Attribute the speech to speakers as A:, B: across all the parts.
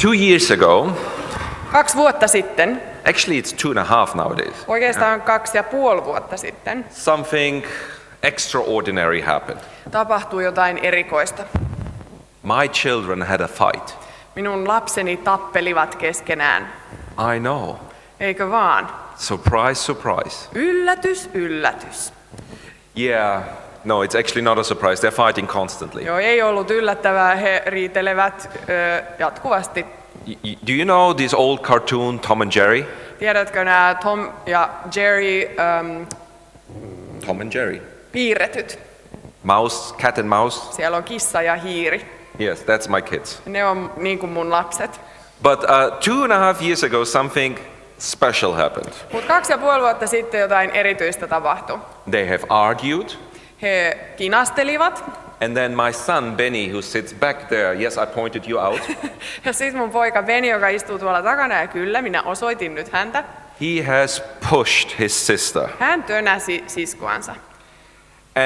A: 2 years ago,
B: 2 vuotta sitten,
A: actually it's 2.5 nowadays,
B: oikeastaan 2,5 vuotta sitten,
A: something extraordinary happened.
B: tapahtui jotain erikoista.
A: My children had a fight.
B: Minun lapseni tappelivat keskenään.
A: I know.
B: Eikö vaan?
A: Surprise, surprise.
B: Yllätys, yllätys.
A: Yeah, no, it's actually not a surprise. They're fighting constantly.
B: Joo, ei ollut yllättävää, he riitelevät jatkuvasti.
A: Do you know this old cartoon Tom and Jerry?
B: Tiedätkö nämä Tom ja Jerry
A: Tom and Jerry.
B: piirretyt?
A: Mouse, cat and mouse.
B: Siellä on kissa ja hiiri.
A: Yes, that's my kids.
B: Ne on niin kuin mun lapset.
A: But 2.5 years ago, something special happened.
B: Mutta 2,5 vuotta sitten jotain erityistä tapahtui.
A: They have argued.
B: He kinastelivat.
A: And then my son Benny, who sits back there, yes, I pointed you out.
B: Ja sitten mun poika Benny, joka istuu tuolla takana, ja kyllä, minä osoitin nyt häntä.
A: He has pushed his sister.
B: Hän tönäsi siskoansa.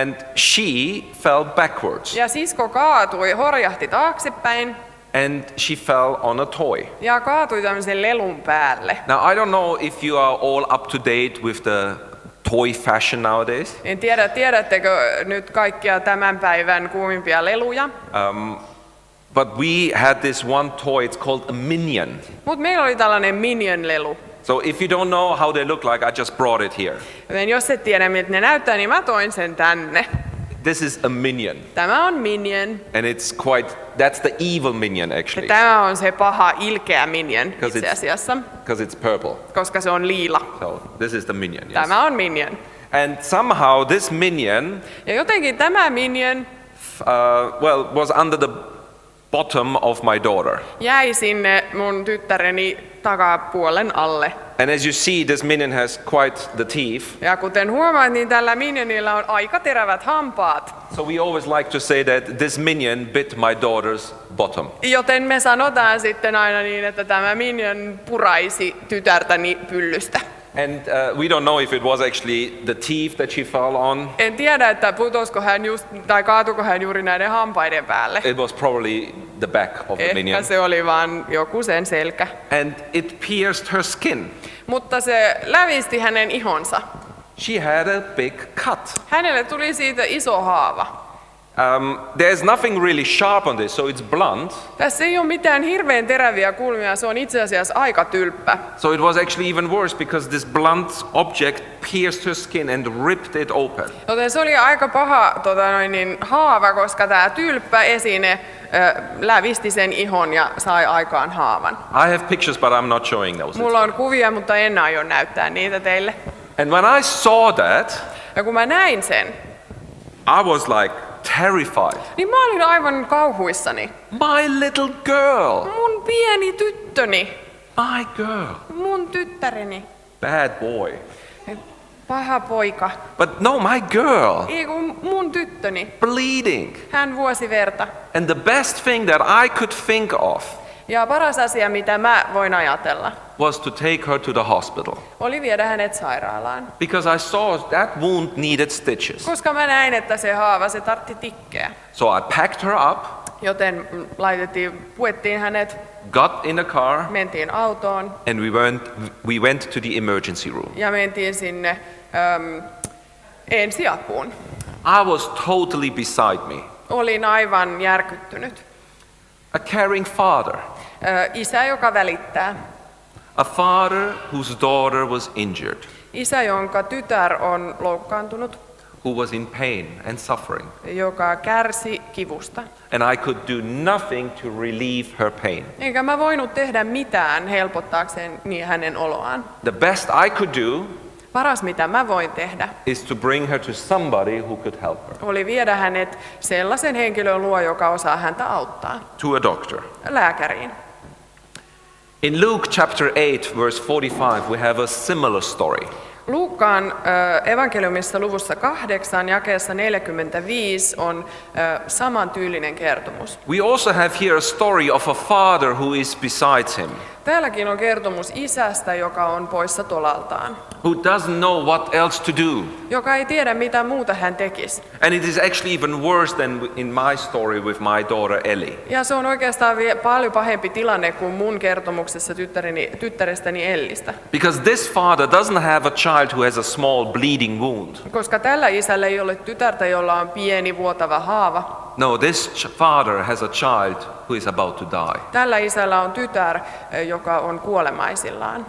A: And she fell backwards.
B: Ja sisko kaatui, horjahti taaksepäin.
A: And she fell on a toy.
B: Ja kaatui tämmöisen lelun päälle.
A: Now, I don't know if you are all up to date with the toy fashion nowadays.
B: En tiedä, tiedättekö nyt kaikkia tämän päivän kuumimpia leluja.
A: But we had this one toy, it's called a Minion.
B: Mut meillä oli tällainen Minion-lelu.
A: So if you don't know how they look like, I just brought it here.
B: Joten jos et tiedä, miltä ne näyttää, niin mä toin sen tänne.
A: This is a Minion.
B: Tämä on Minion.
A: And it's quite, that's the evil Minion actually.
B: Ja tämä on se paha, ilkeä Minion itse asiassa.
A: Because it's purple.
B: Koska se on liila.
A: So this is the Minion, yes.
B: Tämä on Minion.
A: And somehow this Minion,
B: Ja jotenkin tämä Minion
A: was under the bottom of my daughter.
B: jäi sinne mun tyttäreni takapuolen alle.
A: And as you see, this Minion has quite the teeth.
B: Ja kuten huomaat, niin tällä Minionilla on aika terävät hampaat.
A: So we always like to say that this Minion bit my daughter's bottom.
B: Joten me sanotaan sitten aina niin, että tämä Minion puraisi tytärtäni pyllystä.
A: And we don't know if it was actually the teeth that she fell on.
B: En tiedä, että putosko hän just, tai kaatuko hän juuri näiden hampaiden päälle.
A: It was probably the back of the Minion.
B: Ehkä se oli vaan joku sen selkä.
A: And it pierced her skin.
B: Mutta se lävisti hänen ihonsa.
A: She had a big cut.
B: Hänelle tuli siitä iso haava.
A: There's nothing really sharp on this, so it's blunt.
B: Tässä ei ole mitään hirveän teräviä kulmia, se on itse asiassa aika tylppä.
A: So it was actually even worse because this blunt object pierced her skin and ripped it open.
B: Joten se oli aika paha haava, koska tämä tylppä esine lävisti sen ihon ja sai aikaan haavan.
A: I have pictures, but I'm not showing those.
B: Mulla on kuvia, mutta en aio näyttää niitä teille.
A: And when I saw that,
B: Ja kun mä näin sen,
A: I was like terrified.
B: niin mä olin aivan kauhuissani.
A: My little girl.
B: Mun pieni tyttöni.
A: My girl.
B: Mun tyttäreni.
A: Bad boy.
B: Paha poika.
A: But no, my girl.
B: Ei kun mun tyttöni.
A: Bleeding.
B: Hän vuosi verta.
A: And the best thing that I could think of
B: Ja paras asia, mitä mä voin ajatella,
A: was to take her to the hospital.
B: oli viedä hänet sairaalaan.
A: Because I saw that wound needed stitches.
B: Koska mä näin, että se haava, se tartti tikkejä.
A: So I packed her up,
B: Joten puettiin hänet,
A: got in the car,
B: mentiin autoon
A: and we went to the emergency room.
B: ja mentiin sinne ensiapuun.
A: I was totally beside me.
B: Olin aivan järkyttynyt.
A: A caring father.
B: Isä, joka välittää.
A: A father whose daughter was injured.
B: Isä, jonka tytär on loukkaantunut.
A: Who was in pain and suffering.
B: Joka kärsi kivusta.
A: And I could do nothing to relieve her pain.
B: Enkä mä voinut tehdä mitään helpottaakseen hänen oloaan.
A: The best I could do
B: Paras mitä mä voin tehdä
A: is to bring her to somebody who could help her.
B: oli viedä hänet sellaisen henkilön luo, joka osaa häntä auttaa.
A: To a doctor.
B: Lääkäriin.
A: In Luke chapter 8 verse 45 we have a similar story.
B: Luukkaan evankeliumissa luvussa 8 jakeessa 45 on samantyylinen kertomus.
A: We also have here a story of a father who is beside him.
B: Täälläkin on kertomus isästä, joka on poissa tolaltaan,
A: who doesn't know what else to do.
B: joka ei tiedä mitä muuta hän tekisi.
A: And it is actually even worse than in my story with my daughter Ellie.
B: Ja se on oikeastaan paljon pahempi tilanne kuin mun kertomuksessa tyttärestäni Ellistä.
A: Because this father doesn't have a child who has a small bleeding wound.
B: Koska tällä isällä ei ole tytärtä, jolla on pieni vuotava haava.
A: No, this father has a child who is about to die.
B: Tällä isällä on tytär, joka on kuolemaisillaan.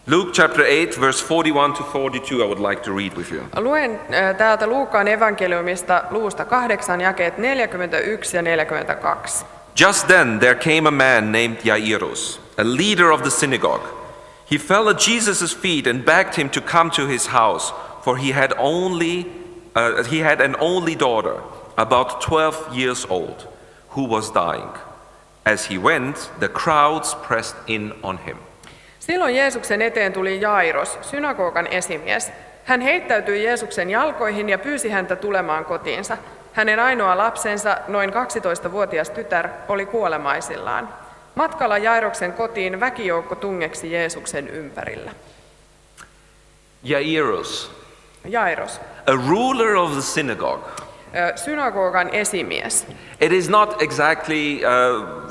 A: Luke chapter 8, verse 41 to 42, I would like to read with you.
B: Luen täältä Luukkaan evankeliumista luvusta 8 jakeet 41 ja 42.
A: Just then there came a man named Jairus, a leader of the synagogue. He fell at Jesus' feet and begged him to come to his house, for he had an only daughter, about 12 years old, who was dying. As he went, the crowds pressed in on him.
B: Silloin Jeesuksen eteen tuli Jairos, synagogan esimies. Hän heittäytyi Jeesuksen jalkoihin ja pyysi häntä tulemaan kotiinsa. Hänen ainoa lapsensa, noin 12-vuotias tytär, oli kuolemaisillaan. Matkalla Jairoksen kotiin väkijoukko tungeksi Jeesuksen ympärillä. Jairos,
A: a ruler of the synagogue.
B: Synagogan esimies.
A: It is not exactly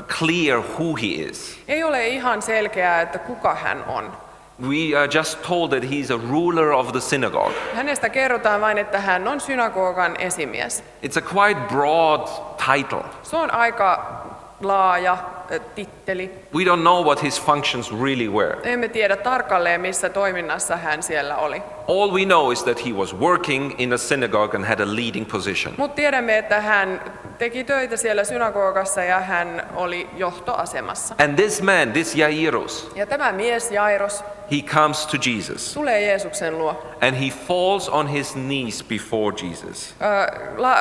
A: clear who he is.
B: Ei ole ihan selkeää, että kuka hän on.
A: We are just told that he's a ruler of the synagogue.
B: Hänestä kerrotaan vain, että hän on synagogan esimies.
A: It's a quite broad title.
B: Se on aika laaja titteli.
A: We don't know what his functions really were.
B: Emme tiedä tarkalleen, missä toiminnassa hän siellä oli.
A: All we know is that he was working in a synagogue and had a leading position.
B: Mutta tiedämme, että hän teki töitä siellä synagogassa ja hän oli johtoasemassa.
A: And this man, this Jairus,
B: Ja tämä mies Jairos
A: he comes to Jesus
B: tulee Jeesuksen luo.
A: and he falls on his knees before Jesus.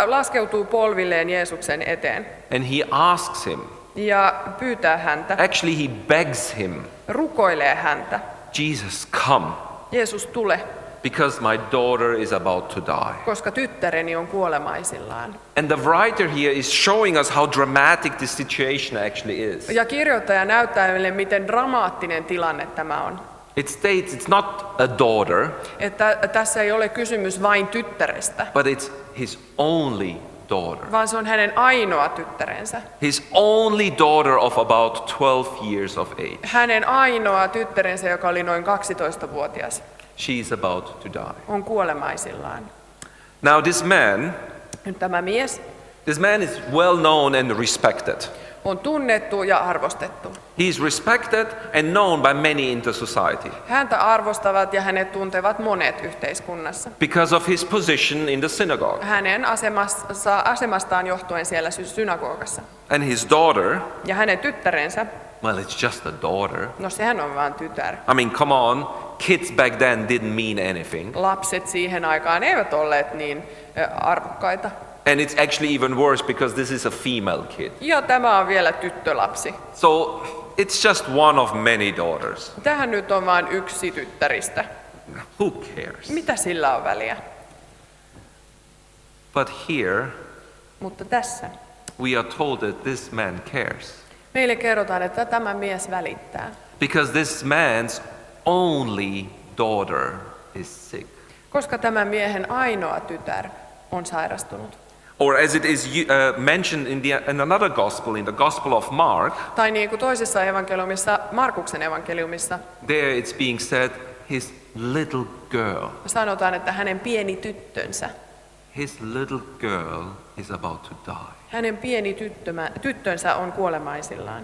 B: Laskeutuu polvilleen Jeesuksen eteen
A: And he asks him,
B: ja pyytää häntä,
A: actually he begs him,
B: rukoilee häntä.
A: Jesus, come,
B: Jeesus, tule,
A: because my daughter is about to die.
B: koska tyttäreni on kuolemaisillaan.
A: And the writer here is showing us how dramatic this situation actually is.
B: Ja kirjoittaja näyttää meille, miten dramaattinen tilanne tämä on.
A: It states it's not a daughter,
B: Että tässä ei ole kysymys vain tyttärestä,
A: but it's his only daughter.
B: vaan se on hänen ainoa tyttärensä.
A: His only daughter of about 12 years of age.
B: Hänen ainoa tyttärensä, joka oli noin 12-vuotias,
A: She's about to die.
B: on kuolemaisillaan.
A: Now this man
B: Nyt tämä mies
A: is well known and respected.
B: on tunnettu ja arvostettu.
A: He is respected and known by many in the society
B: Häntä arvostavat ja hänet tuntevat monet yhteiskunnassa.
A: because of his position in the synagogue.
B: Hänen asemastaan johtuen siellä synagogassa.
A: And his daughter,
B: Ja hänen tyttärensä,
A: well, it's just a daughter.
B: no sehän on vain tytär.
A: I mean, come on, kids back then didn't mean anything.
B: Lapset siihen aikaan eivät olleet niin arvokkaita.
A: And it's actually even worse because this is a female kid.
B: Ja tämä on vielä tyttölapsi.
A: So it's just one of many daughters.
B: Tähän nyt on vain yksi tyttäristä.
A: Who cares?
B: Mitä sillä on väliä?
A: But here
B: Mutta tässä
A: we are told that this man cares.
B: meille kerrotaan, että tämä mies välittää.
A: Because this man's only daughter is sick.
B: Koska tämän miehen ainoa tytär on sairastunut.
A: Or as it is mentioned in another gospel, in the Gospel of Mark,
B: Tai niin kuin toisessa evankeliumissa, Markuksen evankeliumissa,
A: there it's being said, his little girl.
B: sanotaan, että hänen pieni tyttönsä,
A: His little girl is about to die.
B: hänen pieni tyttönsä on kuolemaisillaan.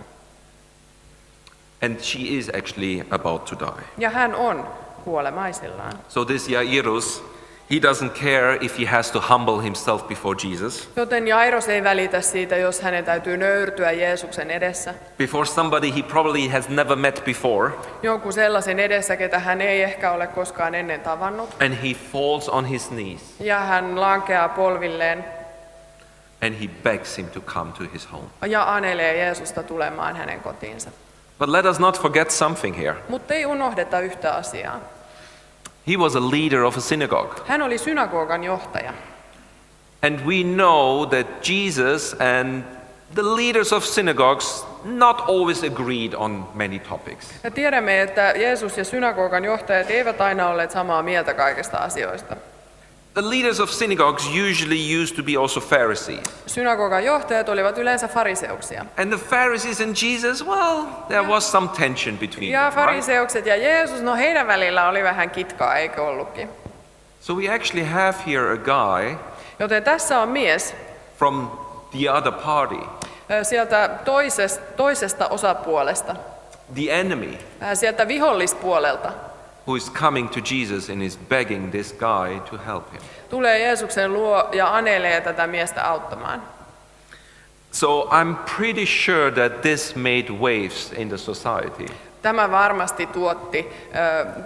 A: And she is actually about to die.
B: Ja hän on kuolemaisillaan.
A: So this Jairus, he doesn't care if he has to humble himself before Jesus,
B: Joten Jairos ei välitä siitä, jos hänen täytyy nöyrtyä Jeesuksen edessä.
A: before somebody he probably has never met before,
B: Jonkun sellaisen edessä, ketä hän ei ehkä ole koskaan ennen tavannut.
A: and he falls on his knees
B: Ja hän lankeaa polvilleen
A: and he begs him to come to his home.
B: ja anelee Jeesusta tulemaan hänen kotiinsa.
A: But let us not forget something here.
B: Mutta ei unohdeta yhtä asiaa.
A: He was a leader of a synagogue.
B: Hän oli synagogan johtaja.
A: And we know that Jesus and the leaders of synagogues, not always agreed on many topics.
B: Ja tiedämme, että Jeesus ja synagogan johtajat eivät aina olleet samaa mieltä kaikista asioista.
A: The leaders of synagogues usually used to be also Pharisees.
B: Synagogan johtajat olivat yleensä fariseuksia.
A: And the Pharisees and Jesus, well, there was some tension between
B: Ja
A: them, right?
B: fariseukset ja Jeesus, no heidän välillä oli vähän kitkaa, eikö ollutkin?
A: So we actually have here a guy
B: Joten tässä on mies
A: from the other party,
B: sieltä toisesta osapuolesta,
A: the enemy,
B: sieltä vihollispuolelta.
A: who is coming to Jesus and is begging this guy to help him.
B: Tulee Jeesuksen luo ja anelee tätä miestä auttamaan.
A: So I'm pretty sure that this made waves in the society.
B: Tämä varmasti tuotti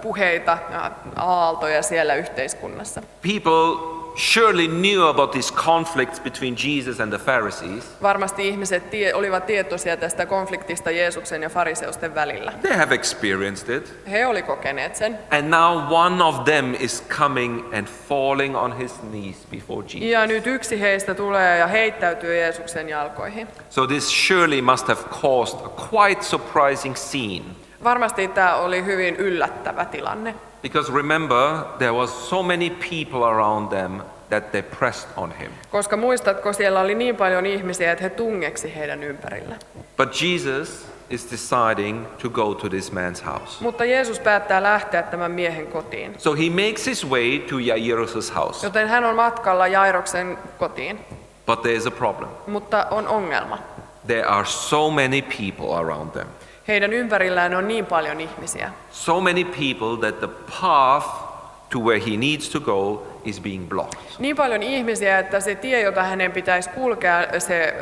B: puheita ja aaltoja siellä yhteiskunnassa.
A: People surely knew about these conflicts between Jesus and the Pharisees.
B: Varmasti ihmiset olivat tietoisia tästä konfliktista Jeesuksen ja fariseusten välillä.
A: They have experienced it.
B: He oli kokeneet sen.
A: And now one of them is coming and falling on his knees before Jesus.
B: Ja nyt yksi heistä tulee ja heittäytyy Jeesuksen jalkoihin.
A: So this surely must have caused a quite surprising scene.
B: Varmasti tämä oli hyvin yllättävä tilanne.
A: Because remember, there was so many people around them that they pressed on him.
B: Koska muistatko, siellä oli niin paljon ihmisiä, että he tungeksi heidän ympärillä.
A: But Jesus is deciding to go to this man's house.
B: Mutta Jeesus päättää lähteä tämän miehen kotiin.
A: So he makes his way to Jairus' house.
B: Joten hän on matkalla Jairoksen kotiin.
A: But there's a problem.
B: Mutta on ongelma.
A: There are so many people around them.
B: Heidän ympärillään on niin paljon ihmisiä.
A: So many people that the path to where he needs to go is being blocked.
B: Niin paljon ihmisiä, että se tie, jota hänen pitäisi kulkea, se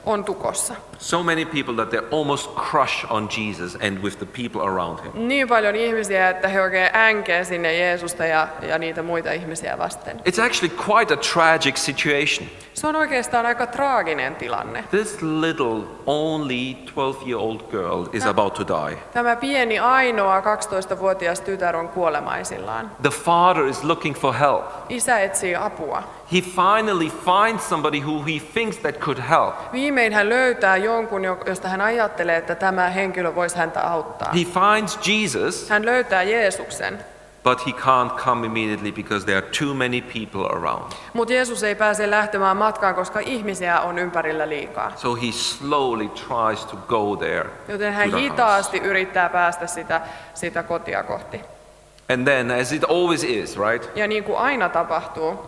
B: on tukossa.
A: So many people that they almost crush on Jesus and with the people around him.
B: Niin paljon ihmisiä, että he oikein änkee sinne Jeesusta ja niitä muita ihmisiä vasten.
A: It's actually quite a tragic situation.
B: Se on oikeastaan aika traaginen tilanne.
A: This little, only 12-year-old girl is about to die.
B: Tämä pieni ainoa 12-vuotias tytär on kuolemaisillaan.
A: The father is looking for help.
B: Isä etsii apua.
A: He finally finds somebody who he thinks that could help.
B: Viimein hän löytää jonkun, josta hän ajattelee, että tämä henkilö voisi häntä auttaa.
A: He finds Jesus,
B: Hän löytää Jeesuksen,
A: but he can't come immediately because there are too many people around.
B: mutta Jeesus ei pääse lähtemään matkaan, koska ihmisiä on ympärillä liikaa.
A: So he slowly tries to go there.
B: Joten hän
A: to the
B: hitaasti yrittää päästä sitä kotia kohti.
A: And then, as it always is, right?
B: Ja niin kuin aina tapahtuu,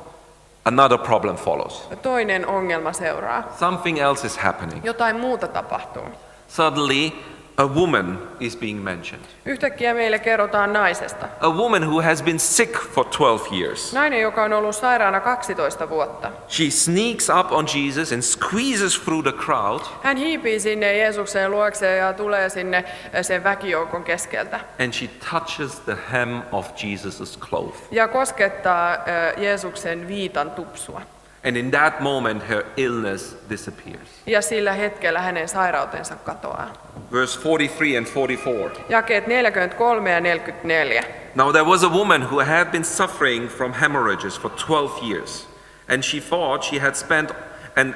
A: Another problem follows.
B: toinen ongelma seuraa.
A: Something else is happening.
B: Jotain muuta tapahtuu.
A: Suddenly, a woman is being mentioned.
B: Yhtäkkiä meille kerrotaan naisesta.
A: A woman who has been sick for 12 years.
B: Nainen, joka on ollut sairaana 12 vuotta.
A: She sneaks up on Jesus and squeezes through the crowd.
B: Hän hiipii sinne Jeesuksen luokse ja tulee sinne sen väkijoukon keskeltä.
A: And she touches the hem of Jesus' cloth.
B: Ja koskettaa Jeesuksen viitan tupsua.
A: And in that moment, her illness disappears.
B: Ja sillä hetkellä hänen sairautensa katoaa.
A: Verse 43 and 44.
B: Jakeet 43 ja 44.
A: Now there was a woman who had been suffering from hemorrhages for 12 years. And she thought she had spent,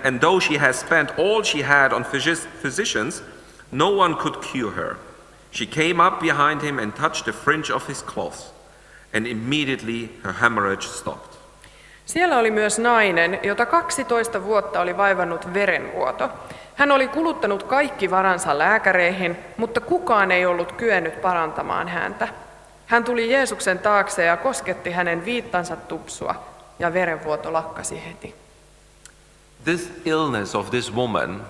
A: and though she had spent all she had on physicians, no one could cure her. She came up behind him and touched the fringe of his cloth. And immediately her hemorrhage stopped.
B: Siellä oli myös nainen, jota 12 vuotta oli vaivannut verenvuoto. Hän oli kuluttanut kaikki varansa lääkäreihin, mutta kukaan ei ollut kyennyt parantamaan häntä. Hän tuli Jeesuksen taakse ja kosketti hänen viittansa tupsua, ja verenvuoto lakkasi heti.
A: This illness of this woman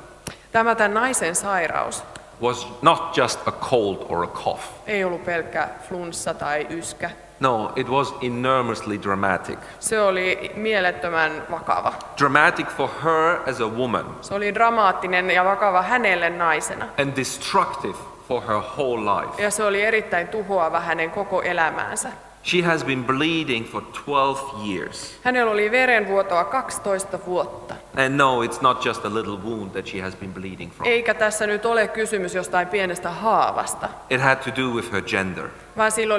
B: Tämän naisen sairaus
A: was not just a cold or a cough.
B: ei ollut pelkkä flunssa tai yskä.
A: No, it was enormously dramatic.
B: Se oli mielettömän vakava.
A: Dramatic for her as a woman
B: Se oli dramaattinen ja vakava hänelle naisena.
A: and destructive for her whole life.
B: Ja se oli erittäin tuhoava hänen koko elämäänsä.
A: She has been bleeding for 12 years.
B: Hänellä oli verenvuotoa 12 vuotta.
A: And no, it's not just a little wound that she has been bleeding from.
B: Eikä tässä nyt ole kysymys jostain pienestä haavasta,
A: It had to do with her gender.
B: vaan siinä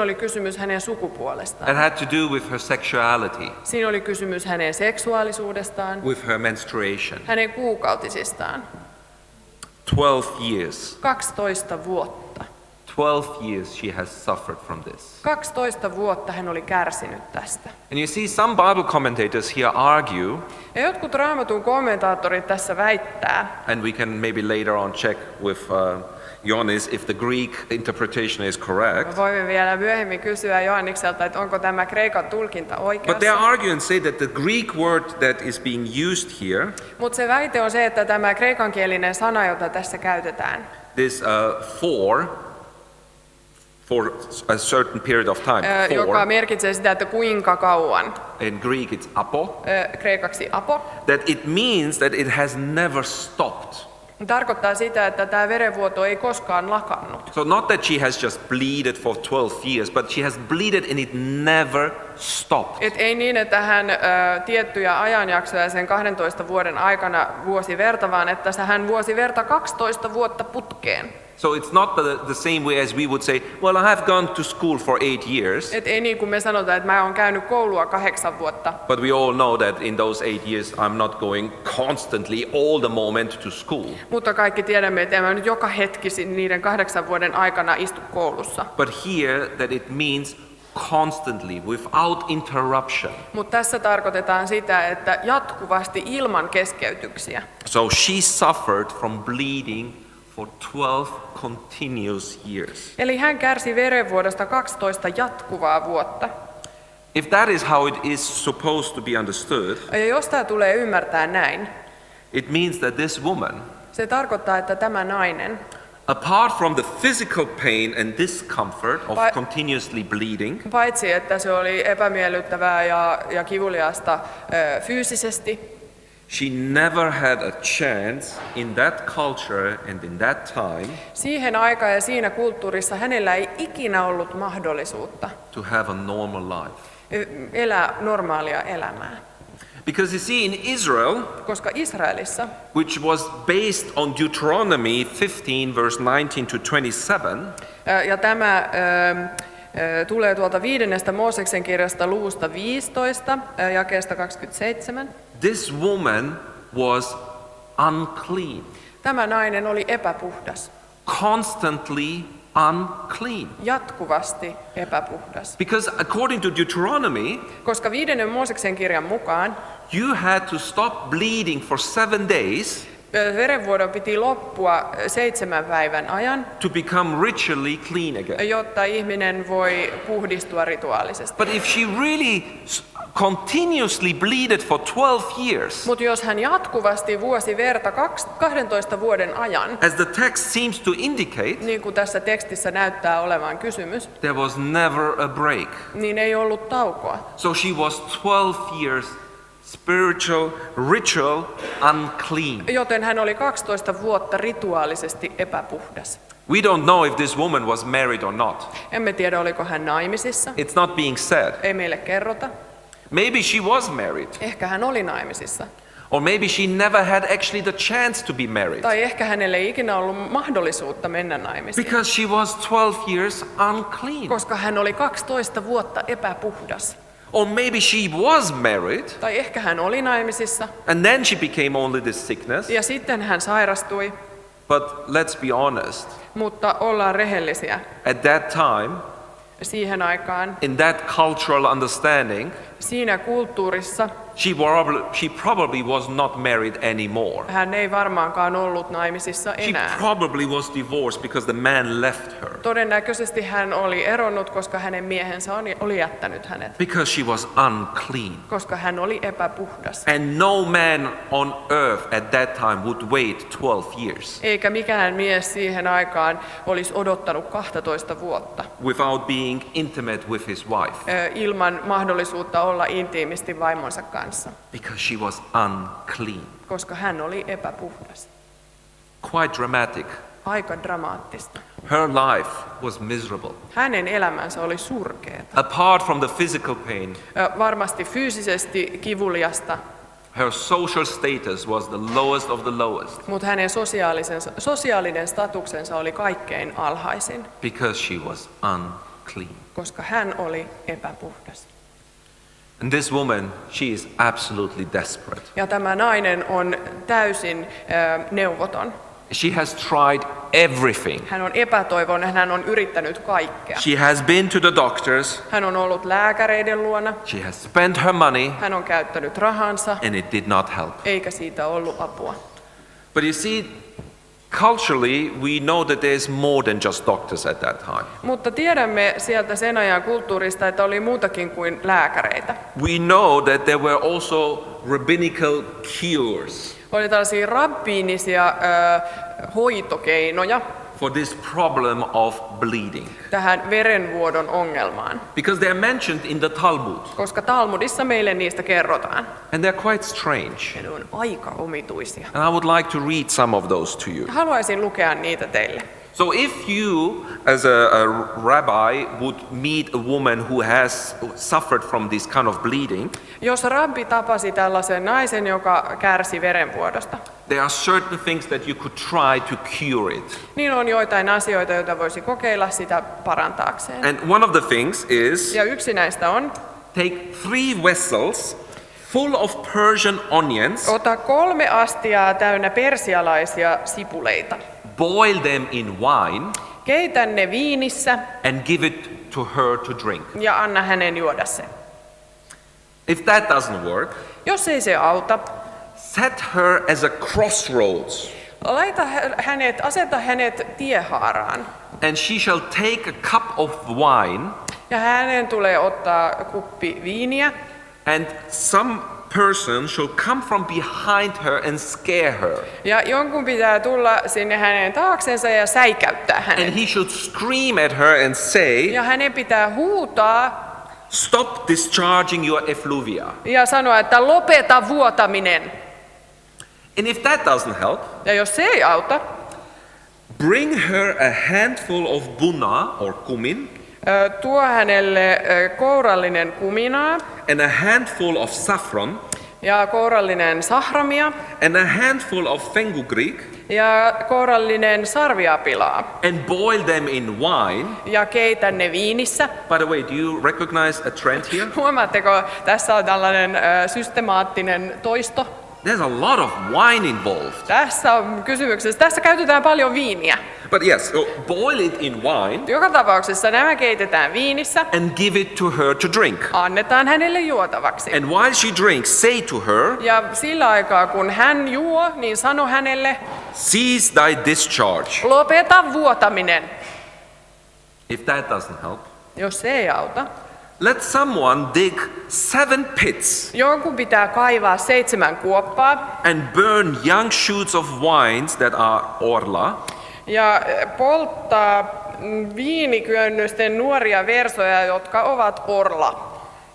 B: oli kysymys hänen sukupuolestaan.
A: It had to do with her sexuality,
B: Siinä oli kysymys hänen seksuaalisuudestaan,
A: with her menstruation.
B: hänen kuukautisistaan.
A: 12 years.
B: 12 vuotta.
A: 12 years she has suffered from this.
B: 12 vuotta hän oli kärsinyt tästä.
A: And you see, some Bible commentators here argue,
B: Ja jotkut Raamatun kommentaattorit tässä väittää,
A: and we can maybe later on check with Johannes if the Greek interpretation is correct.
B: voimme vielä myöhemmin kysyä Johannikselta, että onko tämä kreikan tulkinta
A: But they
B: oikeassa.
A: argue and say that the Greek word that is being used here,
B: Mutta se väite on se, että tämä kreikankielinen sana, jota tässä käytetään,
A: this for a certain period of time,
B: joka merkitsee sitä, että kuinka kauan,
A: in Greek it's apo,
B: kreikaksi apo,
A: that it means that it has never stopped.
B: tarkoittaa sitä, että tämä verenvuoto ei koskaan lakannut.
A: So not that she has just bleeded for 12 years, but she has bleeded and it never stopped.
B: Et ei niin, että hän tiettyjä ajanjaksoja sen 12 vuoden aikana vuosi verta, vaan että hän vuosi verta 12 vuotta putkeen.
A: So it's not the same way as we would say, well, I have gone to school for 8 years.
B: Et ei niin kuin me sanotaan, että mä oon käynyt koulua 8 vuotta.
A: But we all know that in those 8 years I'm not going constantly all the moment to school.
B: Mutta kaikki tiedämme, että en mä nyt joka hetki niiden 8 vuoden aikana istu koulussa.
A: But here that it means constantly, without interruption.
B: Mutta tässä tarkoitetaan sitä, että jatkuvasti ilman keskeytyksiä.
A: So she suffered from bleeding for 12 continuous years.
B: Eli hän kärsi verenvuodosta 12 jatkuvaa vuotta.
A: If that is how it is supposed to be understood,
B: Ja jos tämä tulee ymmärtää näin,
A: it means that this woman,
B: se tarkoittaa, että tämä nainen,
A: apart from the physical pain and discomfort of
B: But-
A: continuously bleeding,
B: paitsi että se oli epämiellyttävää ja kivuliasta fyysisesti,
A: she never had a chance in that culture and in that time
B: siihen aikaan ja siinä kulttuurissa hänellä ei ikinä ollut mahdollisuutta
A: to have a normal life.
B: elää normaalia elämää.
A: Because you see, in Israel,
B: Koska Israelissa,
A: which was based on Deuteronomy 15, verse 19 to 27,
B: ja tämä tulee tuolta 5. Mooseksen kirjasta luvusta 15, jakeesta 27,
A: this woman was unclean,
B: tämä nainen oli epäpuhdas,
A: constantly unclean.
B: jatkuvasti epäpuhdas.
A: Because according to Deuteronomy,
B: Koska 5. Mooseksen kirjan mukaan
A: you had to stop bleeding for 7 days
B: verenvuodon piti loppua 7 päivän ajan,
A: to become ritually clean again.
B: jotta ihminen voi puhdistua rituaalisesti.
A: But if she really continuously bleeded for 12 years,
B: Mutta jos hän jatkuvasti vuosi verta 12 vuoden ajan,
A: as the text seems to indicate,
B: niin kuin tässä tekstissä näyttää olevan kysymys,
A: there was never a break.
B: niin ei ollut taukoa.
A: So she was 12 years spiritual, ritual, unclean.
B: Joten hän oli 12 vuotta rituaalisesti epäpuhdas.
A: We don't know if this woman was married or not.
B: Emme tiedä, oliko hän naimisissa.
A: It's not being said.
B: Ei meille kerrota.
A: Maybe she was married.
B: Ehkä hän oli naimisissa.
A: Or maybe she never had actually the chance to be married.
B: Tai ehkä hänelle ei ikinä ollut mahdollisuutta mennä naimisiin.
A: Because she was 12 years unclean.
B: Koska hän oli 12 vuotta epäpuhdas.
A: Or maybe she was married
B: Tai ehkä hän oli naimisissa.
A: and then she became only this sickness.
B: Ja sitten hän sairastui.
A: But let's be honest.
B: Mutta ollaan rehellisiä.
A: At that time,
B: Siihen aikaan,
A: in that cultural understanding,
B: siinä kulttuurissa,
A: she probably was not married anymore.
B: hän ei varmaankaan ollut naimisissa
A: She
B: enää.
A: probably was divorced because the man left her.
B: Todennäköisesti hän oli eronnut, koska hänen miehensä oli jättänyt hänet.
A: Because she was unclean.
B: Koska hän oli epäpuhdas.
A: And no man on earth at that time would wait 12 years
B: Eikä mikään mies siihen aikaan olisi odottanut 12 vuotta
A: without being intimate with his wife.
B: Ilman mahdollisuutta olla intiimisti vaimonsa kanssa.
A: Because she was unclean.
B: Koska hän oli epäpuhdas.
A: Quite dramatic.
B: Aika dramaattista.
A: Her life was miserable.
B: Hänen elämänsä oli surkeata.
A: Apart from the physical pain,
B: Varmasti fyysisesti kivuliasta,
A: her social status was the lowest of the lowest
B: mutta hänen sosiaalinen statuksensa oli kaikkein alhaisin,
A: because she was unclean.
B: koska hän oli epäpuhdas.
A: And this woman, she is absolutely desperate.
B: Ja tämä nainen on täysin neuvoton.
A: She has tried everything.
B: Hän on epätoivoinen, hän on yrittänyt kaikkea.
A: She has been to the doctors.
B: Hän on ollut lääkäreiden luona.
A: She has spent her money.
B: Hän on käyttänyt rahansa.
A: And it did not help.
B: Eikä siitä ollut apua.
A: But you see, culturally, we know that there's more than just doctors at that time.
B: Mutta tiedämme sieltä sen ajan kulttuurista, että oli muutakin kuin lääkäreitä.
A: We know that there were also rabbinical cures
B: Oli tällaisia rabbiinisia hoitokeinoja
A: for this problem of bleeding.
B: tähän verenvuodon ongelmaan,
A: Because they are mentioned in the Talmud.
B: koska Talmudissa meille niistä kerrotaan.
A: And they're quite strange.
B: Ne on aika omituisia.
A: And I would like to read some of those to you.
B: Haluaisin lukea niitä teille.
A: So if you, as a rabbi, would meet a woman who has suffered from this kind of bleeding,
B: Jos rabbi tapasi tällaisen naisen, joka kärsi verenvuodosta,
A: there are certain things that you could try to cure it.
B: niin on joitain asioita, joita voisi kokeilla sitä parantaakseen.
A: And one of the things is
B: Ja yksi näistä on,
A: take 3 vessels full of Persian onions,
B: ota 3 astiaa täynnä persialaisia sipuleita.
A: boil them in wine,
B: Keitä ne viinissä
A: and give it to her to drink.
B: ja anna hänen juoda se.
A: If that doesn't work,
B: Jos ei se auta,
A: set her as a crossroads,
B: aseta hänet tiehaaraan.
A: and she shall take a cup of wine,
B: Ja hänen tulee ottaa kuppi viiniä.
A: and some person shall come from behind her and scare her.
B: Ja jonkun pitää tulla sinne hänen taaksensa ja säikäyttää hänet.
A: And he should scream at her and say,
B: Ja hänen pitää huutaa
A: stop discharging your effluvia.
B: ja sanoa, että lopeta vuotaminen.
A: And if that doesn't help,
B: Ja jos se ei auta,
A: bring her a handful of bunna or cumin
B: tuo hänelle kourallinen kuminaa
A: and a handful of saffron
B: ja kourallinen sahramia
A: and a handful of fenugreek
B: ja kourallinen sarviapilaa.
A: and boil them in wine.
B: Ja keitä ne viinissä.
A: By the way, do you recognize a trend here?
B: Huomaatteko, tässä on tällainen systemaattinen toisto.
A: There's a lot of wine involved.
B: Tässä on kysymyksessä. Tässä käytetään paljon viiniä.
A: But yes, so boil it in wine
B: Joka tapauksessa nämä keitetään viinissä.
A: and give it to her to drink.
B: Annetaan hänelle juotavaksi.
A: And while she drinks, say to her,
B: Ja sillä aikaa kun hän juo, niin sano hänelle,
A: cease thy discharge.
B: lopeta vuotaminen.
A: If that doesn't help,
B: Jos se ei auta,
A: let someone dig 7 pits
B: jonkun pitää kaivaa 7 kuoppaa
A: and burn young shoots of wines that are orla
B: ja polttaa viinikynnysten nuoria versoja, jotka ovat orla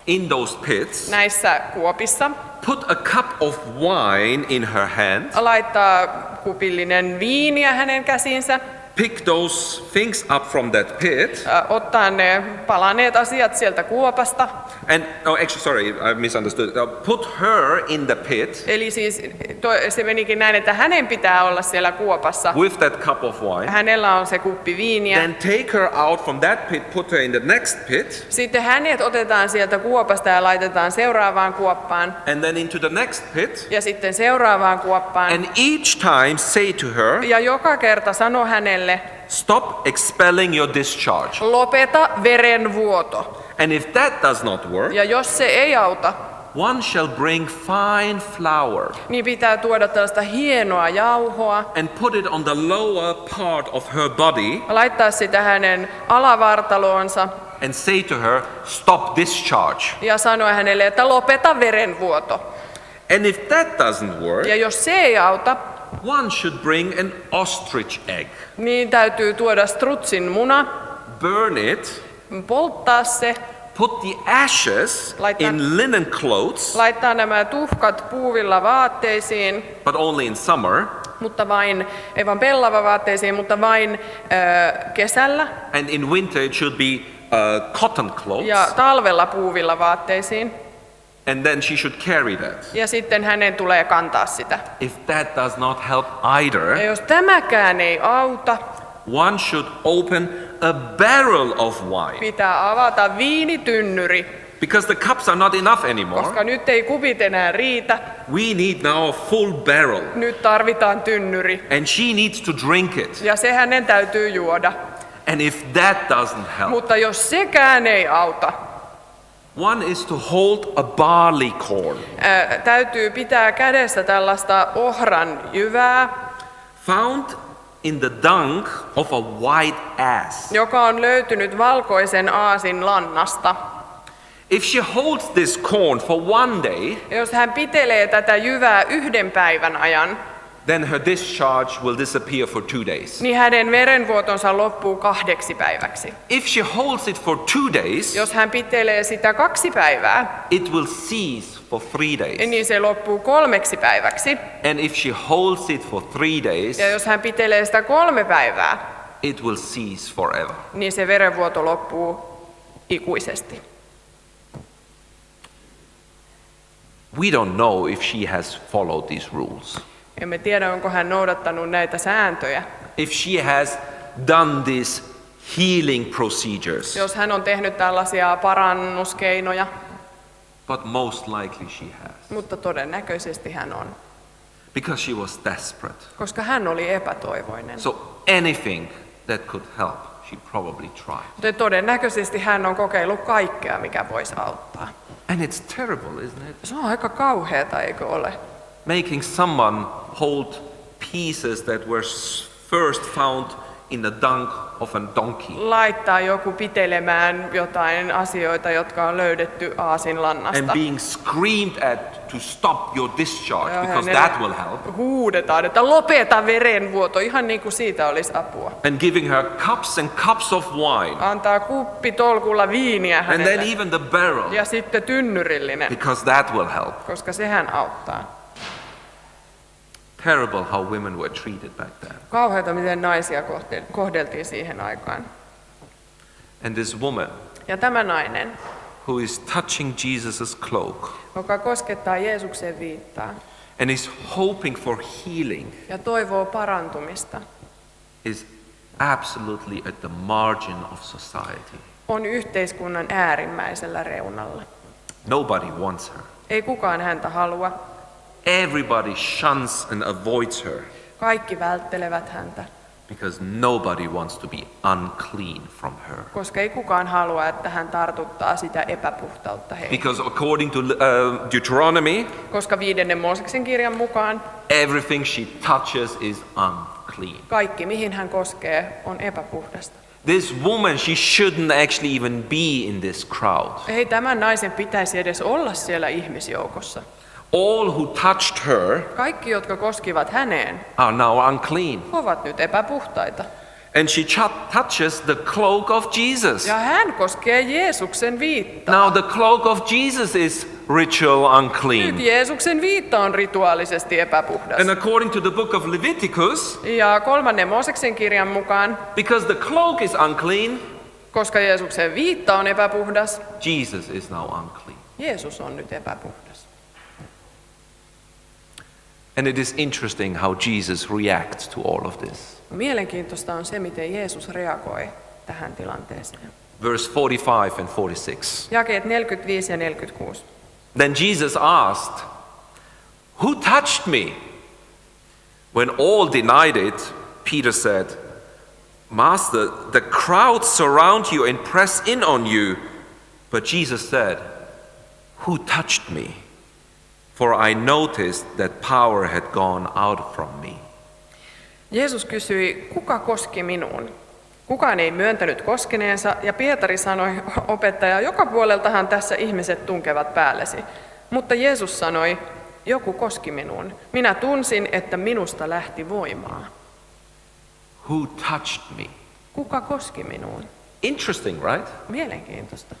A: in those pits.
B: näissä kuopissa.
A: Put a cup of wine in her hand.
B: Laittaa kupillinen viiniä hänen käsiinsä.
A: Pick those things up from that pit.
B: Ottaa ne palaneet asiat sieltä kuopasta.
A: And, actually, sorry, I misunderstood. Put her in the pit
B: Eli siis se menikin näin, että hänen pitää olla siellä kuopassa.
A: with that cup of wine.
B: Hänellä on se kuppi viiniä.
A: Then take her out from that pit, put her in the next pit,
B: Sitten hänet otetaan sieltä kuopasta ja laitetaan seuraavaan kuoppaan.
A: and then into the next pit.
B: Ja sitten seuraavaan kuoppaan.
A: And each time say to her,
B: Ja joka kerta sano hänelle,
A: stop expelling your discharge.
B: lopeta verenvuoto.
A: And if that does not work,
B: Ja jos se ei auta,
A: one shall bring fine flour
B: niin pitää tuoda tällaista hienoa jauhoa.
A: and put it on the lower part of her body
B: Laittaa sitä hänen alavartaloonsa.
A: and say to her, stop discharge.
B: Ja sanoa hänelle, että lopeta verenvuoto.
A: And if that doesn't work,
B: Ja jos se ei auta,
A: one should bring an ostrich egg,
B: niin täytyy tuoda strutsin muna,
A: burn it,
B: polttaa se,
A: put the ashes
B: Laittaa-
A: in linen clothes,
B: laittaa nämä tuhkat puuvilla vaatteisiin,
A: but only in summer,
B: mutta vain, ei vaan pellava vaatteisiin, mutta vain kesällä.
A: and in winter it should be cotton clothes,
B: Ja talvella puuvilla vaatteisiin.
A: and then she should carry that.
B: Ja sitten hänen tulee kantaa sitä.
A: If that does not help either,
B: Ja jos tämäkään ei auta,
A: one should open a barrel of wine
B: pitää avata viinitynnyri
A: because the cups are not enough anymore.
B: koska nyt ei kupit enää riitä.
A: We need now a full barrel.
B: Nyt tarvitaan tynnyri.
A: And she needs to drink it.
B: Ja se hänen täytyy juoda.
A: And if that doesn't help,
B: Mutta jos sekään ei auta,
A: one is to hold a barley corn
B: täytyy pitää kädessä tällaista ohran jyvää,
A: found in the dung of a white ass.
B: joka on löytynyt valkoisen aasin lannasta.
A: If she holds this corn for one day,
B: Ja jos hän pitelee tätä jyvää 1 päivän ajan,
A: then her discharge will disappear for 2 days.
B: niin hänen verenvuotonsa loppuu 2 päiväksi.
A: If she holds it for 2 days,
B: Jos hän pitelee sitä 2 päivää,
A: it will cease for 3 days.
B: niin se loppuu 3 päiväksi.
A: And if she holds it for 3 days,
B: Ja jos hän pitelee sitä 3 päivää,
A: it will cease forever.
B: niin se verenvuoto loppuu ikuisesti.
A: We don't know if she has followed these rules.
B: Emme tiedä, onko hän noudattanut näitä sääntöjä.
A: If she has done these healing procedures,
B: Jos hän on tehnyt tällaisia parannuskeinoja,
A: but most likely she has,
B: mutta todennäköisesti hän on,
A: because she was desperate.
B: koska hän oli epätoivoinen.
A: So anything that could help, she probably tried.
B: Mutta todennäköisesti hän on kokeillut kaikkea, mikä voisi auttaa.
A: And it's terrible, isn't it?
B: Se on aika kauheata, eikö ole?
A: Making someone hold pieces that were first found in the dung of a donkey.
B: Laittaa joku pitelemään jotain asioita, jotka on löydetty aasin
A: And
B: lannasta.
A: being screamed at to stop your discharge,
B: Ja
A: because
B: hänelle
A: that will help.
B: huudetaan, että lopeta verenvuoto, ihan niin kuin siitä olisi apua.
A: And giving her cups and cups of wine.
B: Antaa kuppi tolkulla viiniä
A: And then
B: hänelle.
A: even the barrel,
B: Ja sitten tynnyrillinen,
A: because that will help.
B: koska sehän auttaa.
A: Terrible how women were treated back then.
B: Kauheata, miten naisia kohdeltiin siihen aikaan.
A: And this woman
B: Ja tämä nainen,
A: who is touching Jesus' cloak
B: joka koskettaa Jeesuksen viittaa
A: and is hoping for healing,
B: ja toivoo parantumista,
A: is absolutely at the margin of society.
B: on yhteiskunnan äärimmäisellä reunalla.
A: Nobody wants her.
B: Ei kukaan häntä halua.
A: Everybody shuns and avoids her
B: Kaikki välttelevät häntä,
A: because nobody wants to be unclean from her.
B: koska ei kukaan halua, että hän tartuttaa sitä epäpuhtautta heihin.
A: Because according to Deuteronomy,
B: Koska 5. Mooseksen kirjan mukaan
A: everything she touches is unclean.
B: kaikki, mihin hän koskee, on epäpuhdasta.
A: This woman, she shouldn't actually even be in this crowd.
B: Ei tämän naisen pitäisi edes olla siellä ihmisjoukossa.
A: All who touched her
B: Kaikki, jotka koskivat häneen,
A: are now unclean.
B: ovat nyt epäpuhtaita.
A: And she touches the cloak of Jesus.
B: Ja hän koskee Jeesuksen viittaa.
A: Now the cloak of Jesus is ritual
B: Nyt
A: unclean.
B: Jeesuksen viitta on rituaalisesti epäpuhdas.
A: And according to the book of Leviticus,
B: Ja 3. Mooseksen kirjan mukaan,
A: because the cloak is unclean,
B: koska Jeesuksen viitta on epäpuhdas,
A: Jesus is now unclean.
B: Jeesus on nyt epäpuhdas.
A: And it is interesting how Jesus reacts to all of this.
B: Mielenkiintoista on se, miten Jeesus reagoi tähän tilanteeseen.
A: Verse 45 and 46.
B: Jakeet 45 ja 46.
A: Then Jesus asked, "Who touched me?" When all denied it, Peter said, "Master, the crowds surround you and press in on you." But Jesus said, "Who touched me? For I noticed that power had gone out from me."
B: Jeesus kysyi, kuka koski minuun? Kukaan ei myöntänyt koskeneensa, ja Pietari sanoi, opettaja, joka puoleltahan tässä ihmiset tunkevat päällesi. Mutta Jeesus sanoi, joku koski minuun. Minä tunsin, että minusta lähti voimaa.
A: Who touched me?
B: Kuka koski minuun?
A: Interesting, right?
B: Mielenkiintoista.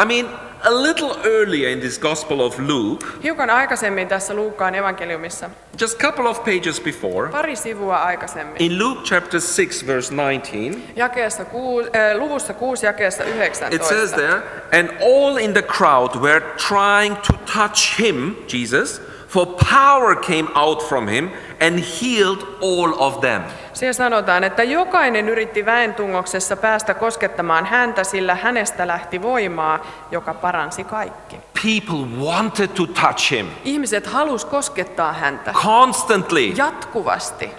A: I mean, a little earlier in this Gospel of Luke,
B: Hiukan aikaisemmin tässä Luukkaan evankeliumissa,
A: just a couple of pages before,
B: pari sivua aikaisemmin,
A: in Luke chapter 6, verse 19,
B: luvussa 6 jakeessa
A: it
B: 19.
A: says there, "And all in the crowd were trying to touch him," Jesus, for power came out from him and healed all of them.
B: Siellä sanotaan, että jokainen yritti väentungoksessa päästä koskettamaan häntä, sillä hänestä lähti voimaa, joka paransi kaikki.
A: People wanted to touch him
B: Ihmiset halus koskettaa häntä
A: constantly.
B: jatkuvasti.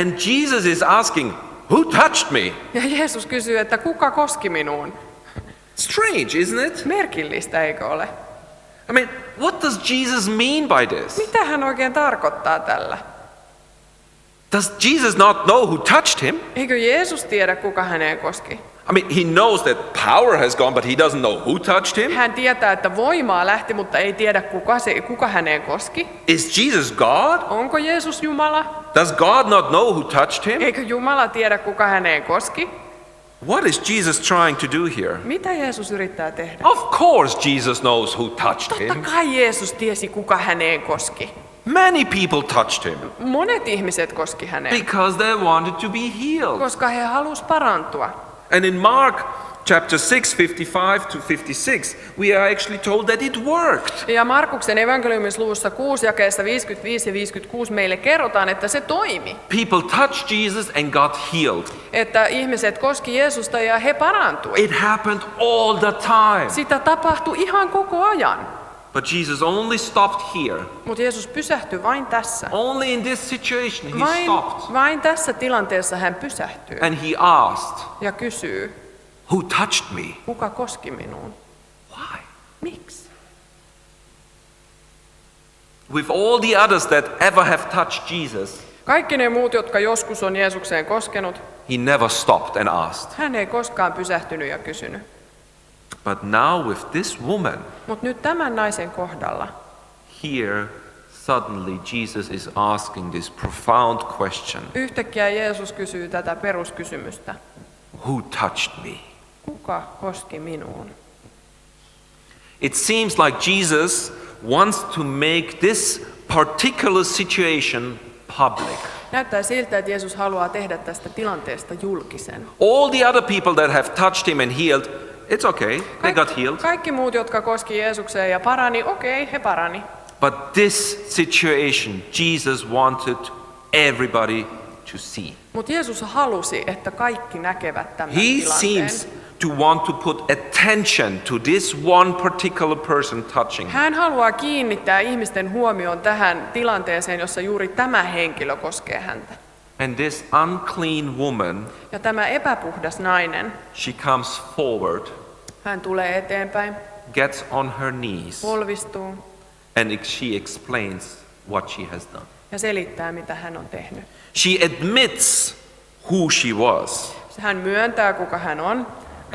A: And Jesus is asking, who touched me?
B: Ja Jeesus kysyy, että kuka koski minuun?
A: Strange, isn't it?
B: Merkillistä, eikö ole?
A: I mean, what does Jesus mean by this?
B: Mitä hän oikein tarkoittaa tällä?
A: Does Jesus not know who touched him?
B: Eikö Jeesus tiedä, kuka häneen koski?
A: I mean, he knows that power has gone, but he doesn't know who touched him.
B: Hän tietää, että voimaa lähti, mutta ei tiedä, kuka häneen koski.
A: Is Jesus God?
B: Onko Jeesus Jumala?
A: Does God not know who touched him?
B: Eikö Jumala tiedä, kuka häneen koski?
A: What is Jesus trying to do here?
B: Mitä Jeesus yrittää tehdä?
A: Of course Jesus knows who touched
B: Totta
A: him.
B: kai Jeesus tiesi, kuka häneen koski.
A: Many people touched him
B: Monet ihmiset koski häneen,
A: because they wanted to be healed.
B: koska he halus parantua.
A: And in Mark chapter 6, 55 to 56, we are actually told that it worked.
B: Ja Markuksen evankeliumisluvussa 6 jakeessa 55 ja 56 meille kerrotaan, että se toimi.
A: People touched Jesus and got healed.
B: Että ihmiset koski Jeesusta ja he parantui.
A: It happened all the time.
B: Sitä tapahtui ihan koko ajan.
A: But Jesus only stopped here.
B: Mutta Jeesus pysähtyi vain tässä.
A: Only in this situation he stopped.
B: Vain tässä tilanteessa hän pysähtyy
A: And he asked,
B: ja kysyy,
A: who touched me?
B: kuka koski minuun?
A: Why?
B: Miksi?
A: With all the others that ever have touched Jesus,
B: Kaikki ne muut, jotka joskus on Jeesukseen koskenut,
A: he never stopped and asked.
B: hän ei koskaan pysähtynyt ja kysynyt.
A: But now with this woman,
B: Mutta nyt tämän naisen kohdalla,
A: here suddenly Jesus is asking this profound question.
B: yhtäkkiä Jeesus kysyy tätä peruskysymystä.
A: Who touched me?
B: Kuka koski minuun?
A: It seems like Jesus wants to make this particular situation public.
B: Näyttää siltä, että Jeesus haluaa tehdä tästä tilanteesta julkisen.
A: All the other people that have touched him and healed, it's okay, they got healed.
B: Kaikki muut, jotka koski Jeesukseen ja parani, okei, he parani.
A: But this situation, Jesus wanted everybody to see.
B: Mutta Jeesus halusi, että kaikki näkevät tämän
A: He
B: tilanteen.
A: seems to want to put attention to this one particular person touching him.
B: Hän haluaa kiinnittää ihmisten huomioon tähän tilanteeseen, jossa juuri tämä henkilö koskee häntä.
A: And this unclean woman,
B: Ja tämä epäpuhdas nainen,
A: she comes forward,
B: hän tulee eteenpäin,
A: gets on her knees,
B: polvistuu
A: and she explains what she has done.
B: ja selittää, mitä hän on tehnyt.
A: She admits who she was.
B: Hän myöntää, kuka hän on,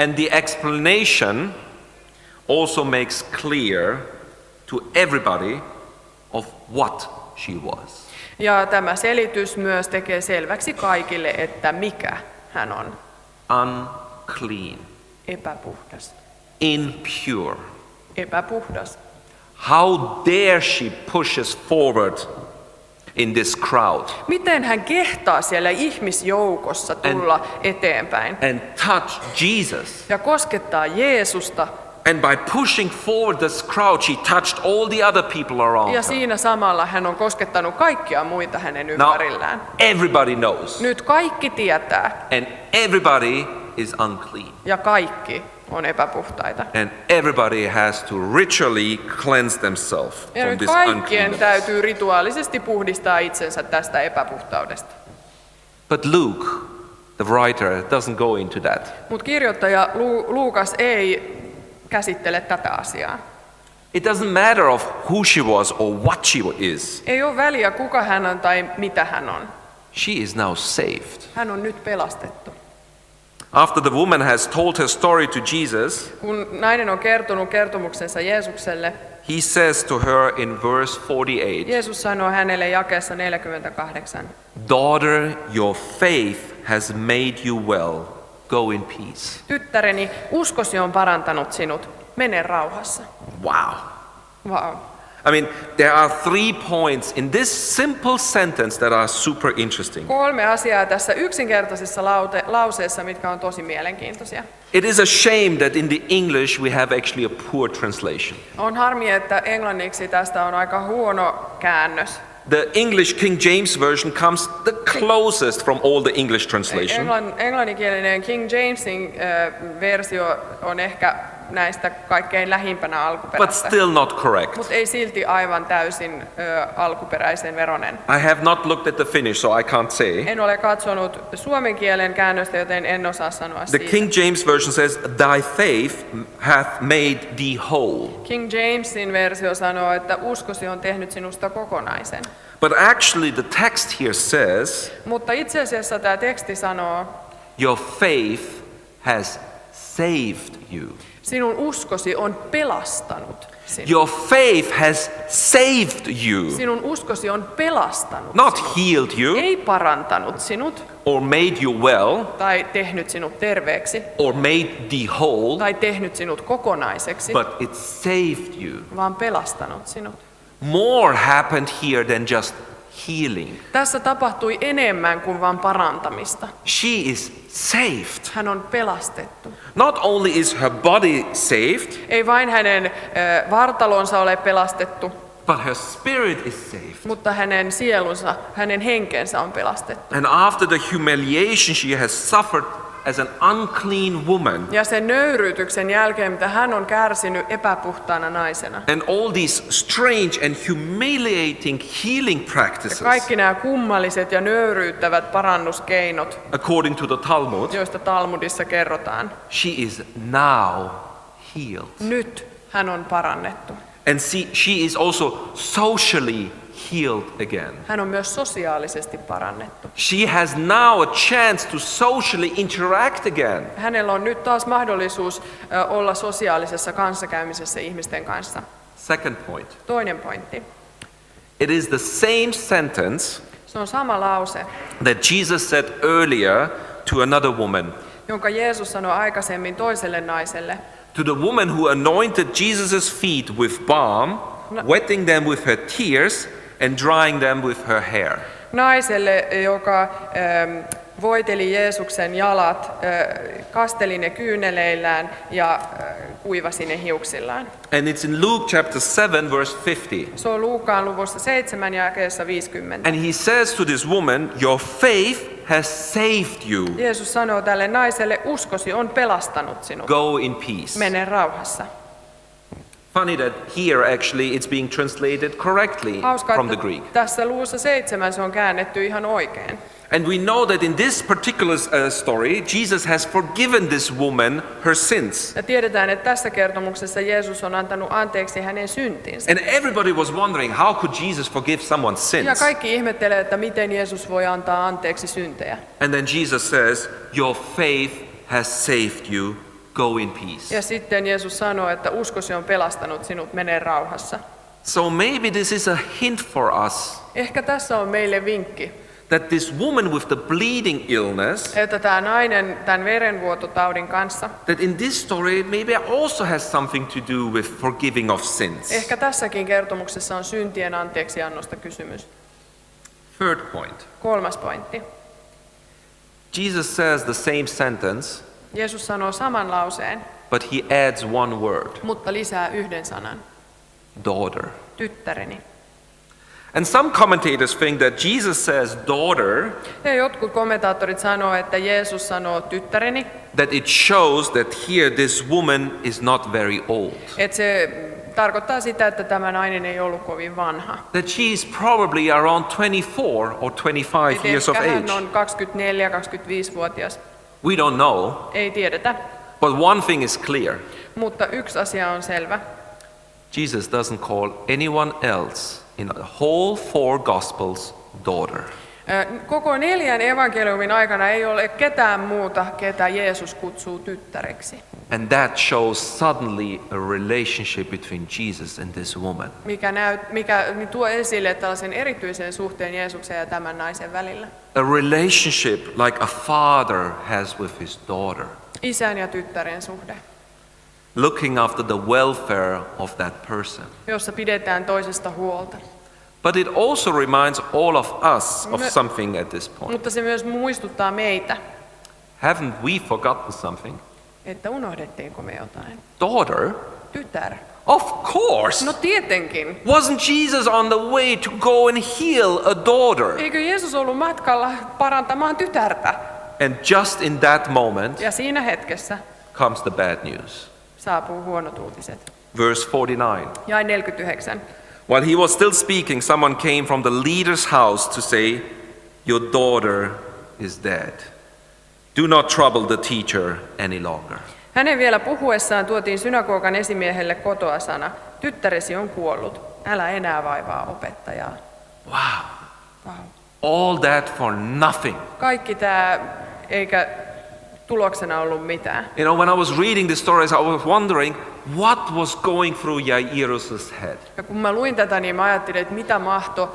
A: And the explanation also makes clear to everybody of what she was.
B: ja tämä selitys myös tekee selväksi kaikille, että mikä hän on.
A: Unclean,
B: Epäpuhdas.
A: impure.
B: Epäpuhdas.
A: How dare she pushes forward in this crowd
B: Miten hän kehtaa siellä ihmisjoukossa tulla eteenpäin
A: and touch Jesus?
B: ja koskettaa Jeesusta
A: And by pushing forward this crowd, she touched all the other people around
B: ja
A: her.
B: siinä samalla hän on koskettanut kaikkia muita hänen
A: Now,
B: ympärillään.
A: everybody knows,
B: Nyt kaikki tietää
A: and everybody is unclean.
B: ja kaikki on epäpuhtaita.
A: And everybody has to ritually cleanse themselves
B: Ja
A: from
B: nyt
A: this
B: kaikkien
A: uncleanness.
B: täytyy rituaalisesti puhdistaa itsensä tästä epäpuhtaudesta.
A: But Luke, the writer, doesn't go into that.
B: Mutta kirjoittaja Luukas ei käsittele tätä asiaa.
A: It doesn't matter of who she was or what she is.
B: Ei ole väliä, kuka hän on tai mitä hän on.
A: She is now saved.
B: Hän on nyt pelastettu.
A: After the woman has told her story to Jesus,
B: Kun nainen on kertonut kertomuksensa Jeesukselle,
A: he says to her in verse 48,
B: Jeesus sanoo hänelle jakeessa 48,
A: "Daughter, your faith has made you well. Go in peace."
B: tyttäreni, uskosi on parantanut sinut, mene rauhassa.
A: Wow.
B: Wow.
A: I mean, there are 3 points in this simple sentence that are super interesting.
B: 3 asiaa tässä yksinkertaisessa lauseessa, mitkä on tosi mielenkiintoisia.
A: It is a shame that in the English we have actually a poor translation.
B: On harmi, että englanniksi tästä on aika huono käännös.
A: The English King James Version comes the closest from all the English translation.
B: Englanninkielinen King Jamesin versio on ehkä näistä kaikkein lähimpänä
A: But
B: alkuperäistä.
A: still not correct.
B: Mutta ei silti aivan täysin alkuperäisen veronen.
A: I have not looked at the Finnish, so I can't say.
B: En ole katsonut suomen kielen käännöstä, joten en osaa sanoa
A: The
B: siitä.
A: King James Version says, "Thy faith hath made thee whole."
B: King Jamesin versio sanoo, että uskosi on tehnyt sinusta kokonaisen.
A: But actually the text here says,
B: Mutta itse asiassa tämä teksti sanoo,
A: "Your faith has saved you."
B: sinun uskosi on pelastanut sinut.
A: Your faith has saved you.
B: Sinun uskosi on pelastanut
A: Not
B: sinut.
A: healed you,
B: Ei parantanut sinut
A: or made you well,
B: tai tehnyt sinut terveeksi
A: or made thee whole,
B: tai tehnyt sinut kokonaiseksi,
A: but it saved you.
B: vaan pelastanut sinut.
A: More happened here than just healing.
B: Tässä tapahtui enemmän kuin vain parantamista.
A: She is saved.
B: Hän on pelastettu.
A: Not only is her body saved,
B: Ei vain hänen vartalonsa ole pelastettu,
A: but her spirit is saved.
B: mutta hänen sielunsa, hänen henkensä on pelastettu.
A: And after the humiliation she has suffered as an unclean woman,
B: Ja sen nöyryytyksen jälkeen, mitä hän on kärsinyt epäpuhtaana naisena.
A: and all these strange and humiliating healing practices,
B: Kaikki nämä kummalliset ja nöyryyttävät parannuskeinot,
A: according to the Talmud,
B: joista Talmudissa kerrotaan.
A: she is now healed.
B: Nyt hän on parannettu.
A: And she is also socially healed again.
B: Hän on myös sosiaalisesti parannettu.
A: She has now a chance to socially interact again.
B: Hänellä on nyt taas mahdollisuus olla sosiaalisessa kanssakäymisessä ihmisten kanssa.
A: Second point.
B: Toinen pointti.
A: It is the same sentence
B: Se on sama lause,
A: that Jesus said earlier to another woman.
B: jonka Jeesus sanoi aikaisemmin toiselle naiselle.
A: To the woman who anointed Jesus' feet with balm, wetting them with her tears and drying them with her hair.
B: Naiselle, joka voiteli Jeesuksen jalat, kasteli ne kyyneleillään ja kuivasi ne hiuksillaan.
A: And it's in Luke chapter 7 verse 50.
B: Se on Luukaan luvussa 7 jakeessa 50.
A: And he says to this woman, "Your faith has saved you.
B: Jeesus sanoo tälle naiselle, uskosi on pelastanut sinut.
A: Go in peace."
B: Mene rauhassa.
A: Funny that here actually it's being translated correctly
B: Hauska,
A: from the
B: että
A: Greek.
B: tässä luvussa 7 se on käännetty ihan oikein.
A: And we know that in this particular story, Jesus has forgiven this woman her sins.
B: Ja tiedetään, että tässä kertomuksessa Jeesus on antanut anteeksi hänen syntinsä.
A: And everybody was wondering, how could Jesus forgive someone's
B: Ja
A: sins?
B: kaikki ihmettelee, että miten Jeesus voi antaa anteeksi syntejä.
A: And then Jesus says, "Your faith has saved you. Go in peace."
B: Ja sitten Jeesus sanoo, että uskosi on pelastanut sinut, mene rauhassa.
A: So maybe this is a hint for us
B: Ehkä tässä on meille vinkki,
A: that this woman with the bleeding illness,
B: että tämä nainen tämän verenvuototaudin kanssa,
A: that in this story it maybe also has something to do with forgiving of sins.
B: ehkä tässäkin kertomuksessa on syntien anteeksiannosta kysymys.
A: Third point.
B: 3. pointti.
A: Jesus says the same sentence,
B: Jeesus sanoo saman lauseen,
A: but he adds one word,
B: mutta lisää yhden sanan.
A: daughter.
B: Tyttäreni.
A: And some commentators think that Jesus says daughter,
B: Ja jotkut kommentaattorit sanoo, että Jeesus sanoo tyttäreni,
A: that it shows that here this woman is not very old.
B: että se tarkoittaa sitä, että tämä nainen ei ollut kovin vanha.
A: That she is probably around 24 or 25 years of
B: Ehkä hän
A: age.
B: on 24-25-vuotias.
A: We don't know,
B: Ei tiedetä,
A: but one thing is clear.
B: mutta yksi asia on selvä.
A: Jesus doesn't call anyone else in the whole 4 Gospels daughter.
B: Koko 4 evankeliumin aikana ei ole ketään muuta, ketä Jeesus kutsuu tyttäreksi.
A: And that shows suddenly a relationship between Jesus and this woman.
B: Mikä tuo esille tällaisen erityisen suhteen Jeesuksen ja tämän naisen välillä.
A: A relationship like a father has with his daughter.
B: Isän ja tyttären suhde.
A: looking after the welfare of that person.
B: jossa pidetään toisesta huolta.
A: But it also reminds all of us of something at this point.
B: Mutta se myös muistuttaa meitä,
A: Haven't we forgotten something?
B: että unohdettiinko me jotain.
A: Daughter?
B: Tytär.
A: Of course!
B: No tietenkin.
A: Wasn't Jesus on the way to go and heal a daughter?
B: Eikö Jeesus ollut matkalla parantamaan tytärtä?
A: And just in that moment
B: Ja siinä hetkessä
A: comes the bad news.
B: saapuu huonot uutiset.
A: Verse 49.
B: Jae 49.
A: While he was still speaking, someone came from the leader's house to say, "Your daughter is dead. Do not trouble the teacher any longer."
B: Hänen vielä puhuessaan tuotiin synagogan esimiehelle kotoa sana, tyttäresi on kuollut, älä enää vaivaa opettajaa.
A: Wow.
B: Wow.
A: All that for nothing.
B: Kaikki tämä eikä tuloksena ollut mitään.
A: You know, when I was reading the stories, I was wondering what was going through Jairus' head.
B: Ja kun mä luin tätä, niin mä ajattelin, että mitä mahtoi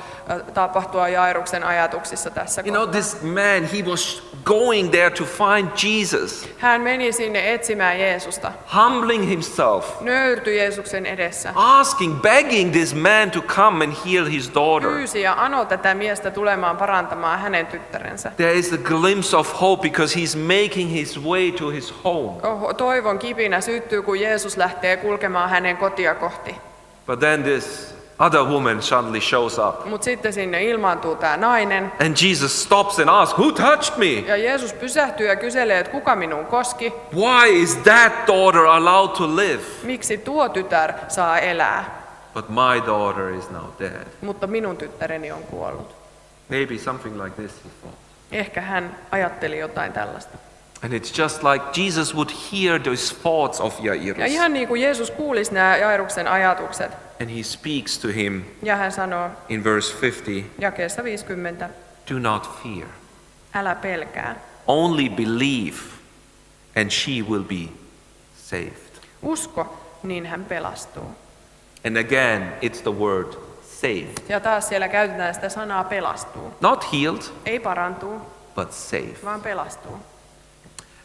B: tapahtua Jairuksen ajatuksissa tässä
A: You know,
B: kohtaa.
A: this man, he was going there to find Jesus,
B: Hän meni sinne etsimään Jeesusta,
A: humbling himself,
B: nöyrtyi Jeesuksen edessä,
A: asking, begging this man to come and heal his daughter.
B: pyysi ja anoi tätä miestä tulemaan parantamaan hänen tyttärensä.
A: There is a glimpse of hope because he's making his way to his home.
B: Toivon kipinä syttyy, kun Jeesus lähtee kulkemaan hänen kotia kohti.
A: But then this other woman suddenly shows up.
B: Mutta sitten sinne ilmaantuu tämä nainen,
A: And Jesus stops and asks, "Who touched me?
B: ja Jeesus pysähtyy ja kyselee, että kuka minun koski,
A: Why is that daughter allowed to live?
B: miksi tuo tytär saa elää,
A: But my daughter is now dead."
B: mutta minun tyttäreni on kuollut.
A: Maybe something like this he thought.
B: Ehkä hän ajatteli jotain tällaista.
A: And it's just like Jesus would hear those thoughts of
B: Ja
A: Jairus.
B: ihan niin kuin Jeesus kuulisi nämä Jairuksen ajatukset,
A: And he speaks to him
B: ja hän sanoo
A: in verse 50,
B: jakeessa 50,
A: "Do not fear.
B: älä pelkää,
A: Only believe and she will be saved."
B: usko, niin hän pelastuu.
A: And again, it's the word saved.
B: Ja taas siellä käytetään sitä sanaa pelastuu.
A: Not healed,
B: Ei parantuu,
A: but saved.
B: vaan pelastuu.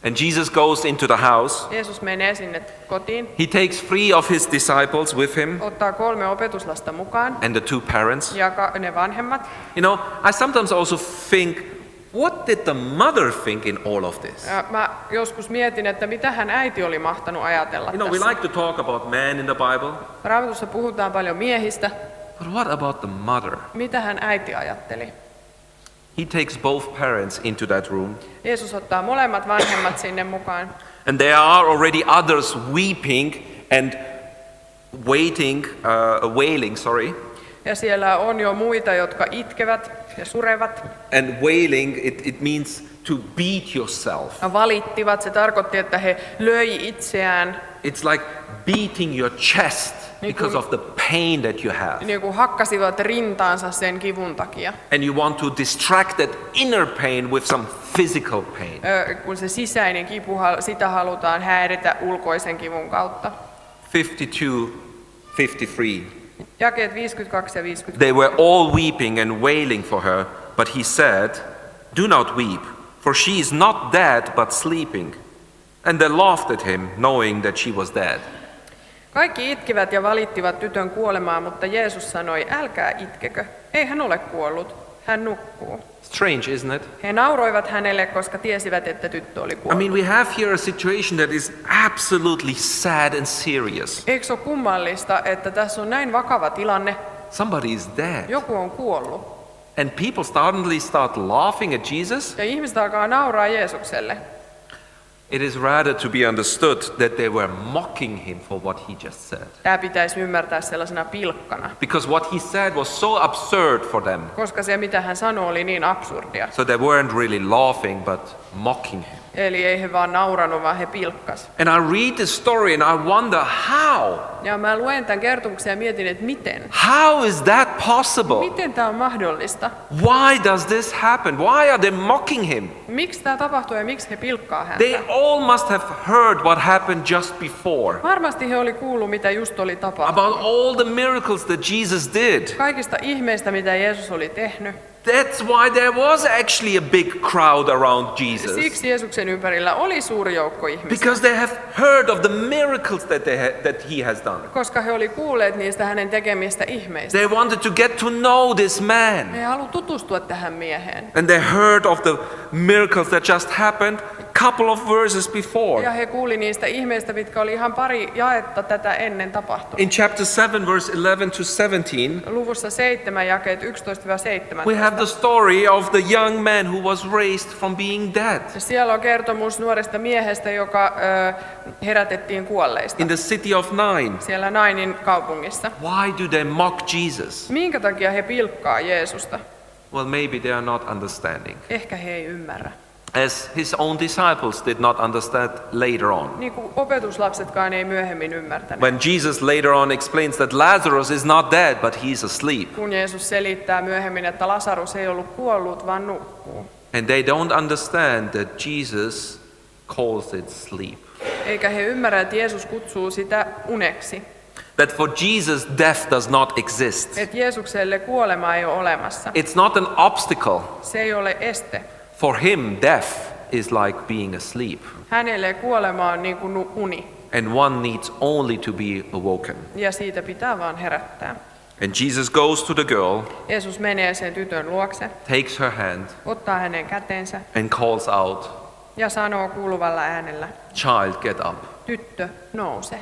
A: And Jesus goes into the house.
B: Jeesus menee sinne kotiin,
A: He takes 3 of his disciples with him
B: ottaa 3 opetuslasta mukaan
A: and the 2 parents.
B: ja ne vanhemmat.
A: You know, I sometimes also think, what did the mother think in all of this?
B: Ja mä joskus mietin, että mitä hän äiti oli mahtanut ajatella
A: You know, we
B: tässä.
A: like to talk about men in the Bible,
B: Raamatussa puhutaan paljon miehistä.
A: but what about the mother?
B: Mitä hän äiti ajatteli?
A: He takes both parents into that room,
B: Jeesus ottaa molemmat vanhemmat sinne mukaan.
A: and there are already others weeping and wailing,
B: Ja siellä on jo muita, jotka itkevät ja surevat
A: and wailing, it means to beat yourself.
B: ja valittivat. Se tarkoitti, että he löi itseään,
A: It's like beating your chest because of the pain that you have.
B: niin kuin hakkasivat rintaansa sen kivun takia.
A: And you want to distract that inner pain with some physical pain.
B: Kun se sisäinen kipu, sitä halutaan häiritä ulkoisen kivun kautta.
A: 52, 53.
B: Jakeet 52 ja 53.
A: They were all weeping and wailing for her, but he said, "Do not weep, for she is not dead but sleeping." And they laughed at him, knowing that she was dead.
B: Kaikki itkivät ja valittivat tytön kuolemaa, mutta Jeesus sanoi, älkää itkekö, ei hän ole kuollut, hän nukkuu.
A: Strange, isn't it?
B: He nauroivat hänelle, koska tiesivät, että tyttö oli
A: I
B: kuollut.
A: mean, we have here a situation that is absolutely sad and serious.
B: Eikö se ole kummallista, että tässä on näin vakava tilanne,
A: Somebody is dead.
B: joku on kuollut,
A: And people suddenly start laughing at Jesus?
B: ja ihmiset alkaa nauraa Jeesukselle.
A: It is rather to be understood that they were mocking him for what he just said.
B: Tämä pitäisi ymmärtää sellaisena pilkkana,
A: Because what he said was so absurd for them.
B: koska se mitä hän sanoi oli niin absurdia.
A: So they weren't really laughing, but mocking him.
B: Eli ei he vaan nauranut, vaan he pilkkas.
A: And I read the story and I wonder how?
B: Ja mä luen tämän kertomuksen ja mietin, että miten?
A: How is that possible?
B: Miten tämä on mahdollista?
A: Why does this happen? Why are they mocking him?
B: Miksi tämä tapahtuu ja miksi he pilkkaa häntä?
A: They all must have heard what happened just before.
B: Varmasti he oli kuullut, mitä just oli tapahtunut.
A: About all the miracles that Jesus did.
B: Kaikista ihmeistä, mitä Jeesus oli tehnyt.
A: That's why there was actually a big crowd around Jesus.
B: Siksi Jeesuksen ympärillä oli suuri joukko ihmisiä.
A: Because they have heard of the miracles that he has done.
B: Koska he oli kuulleet niistä hänen tekemistä ihmeistä.
A: They wanted to get to know this man.
B: He halusivat tutustua tähän mieheen.
A: And they heard of the miracles that just happened couple of verses before.
B: Ja he kuuli niistä ihmeistä, mitkä oli ihan pari jaetta tätä ennen tapahtunut.
A: In chapter 7 verse 11 to 17,
B: Luvussa 7 jakeet 11-17.
A: we have the story of the young man who was raised from being dead
B: Siellä on kertomus nuoresta miehestä, joka herätettiin kuolleista.
A: in the city of Nain.
B: Siellä Nainin kaupungissa.
A: Why do they mock Jesus?
B: Minkä takia he pilkkaa Jeesusta?
A: Well, maybe they are not understanding.
B: Ehkä he ei ymmärrä.
A: As his own disciples did not understand later on.
B: Niin kuin opetuslapsetkaan ei myöhemmin ymmärtäneet.
A: When Jesus later on explains that Lazarus is not dead, but he's asleep.
B: Kun Jeesus selittää myöhemmin, että Lasarus ei ollut kuollut, vaan nukkuu.
A: And they don't understand that Jesus calls it sleep.
B: Eikä he ymmärrä, että Jeesus kutsuu sitä uneksi.
A: That for Jesus death does not exist.
B: Että Jeesukselle kuolema ei ole olemassa.
A: It's not an obstacle.
B: Se ei ole este.
A: For him death is like being asleep.
B: Hänelle kuolema on niin kuin uni.
A: And one needs only to be awoken.
B: Ja siitä pitää vaan herättää.
A: And Jesus goes to the girl,
B: Jeesus menee sen tytön luokse,
A: takes her hand
B: ottaa hänen käteensä
A: and calls out,
B: ja sanoo kuuluvalla äänellä,
A: "Child, get up."
B: tyttö, nouse.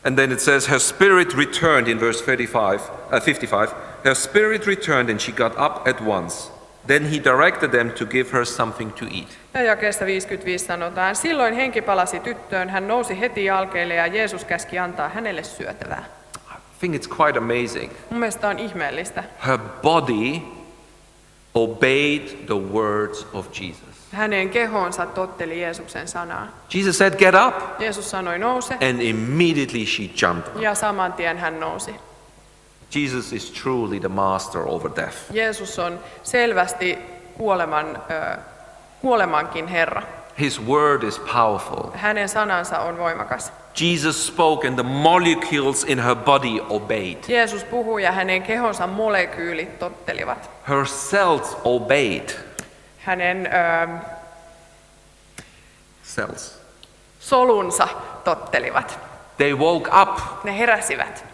A: And then it says her spirit returned in verse 55. Her spirit returned and she got up at once. Then he directed them to give her something to eat.
B: Ja jakeessa 55 sanotaan, silloin henki palasi tyttöön, hän nousi heti jalkeille ja Jeesus käski antaa hänelle syötävää.
A: I think it's quite amazing.
B: Mun mielestä on ihmeellistä.
A: Her body obeyed the words of Jesus.
B: Hänen kehonsa totteli Jeesuksen sanaa.
A: Jesus said, "Get up."
B: Jeesus sanoi nouse
A: And immediately she jumped up.
B: ja saman tien hän nousi.
A: Jesus is truly the master over death.
B: Jeesus on selvästi kuolemankin Herra.
A: His word is powerful.
B: Hänen sanansa on voimakas.
A: Jesus spoke and the molecules in her body obeyed.
B: Jeesus puhui ja hänen kehonsa molekyylit tottelivat.
A: Her cells obeyed.
B: Hänen
A: Cells.
B: solunsa tottelivat.
A: They woke up
B: Ne heräsivät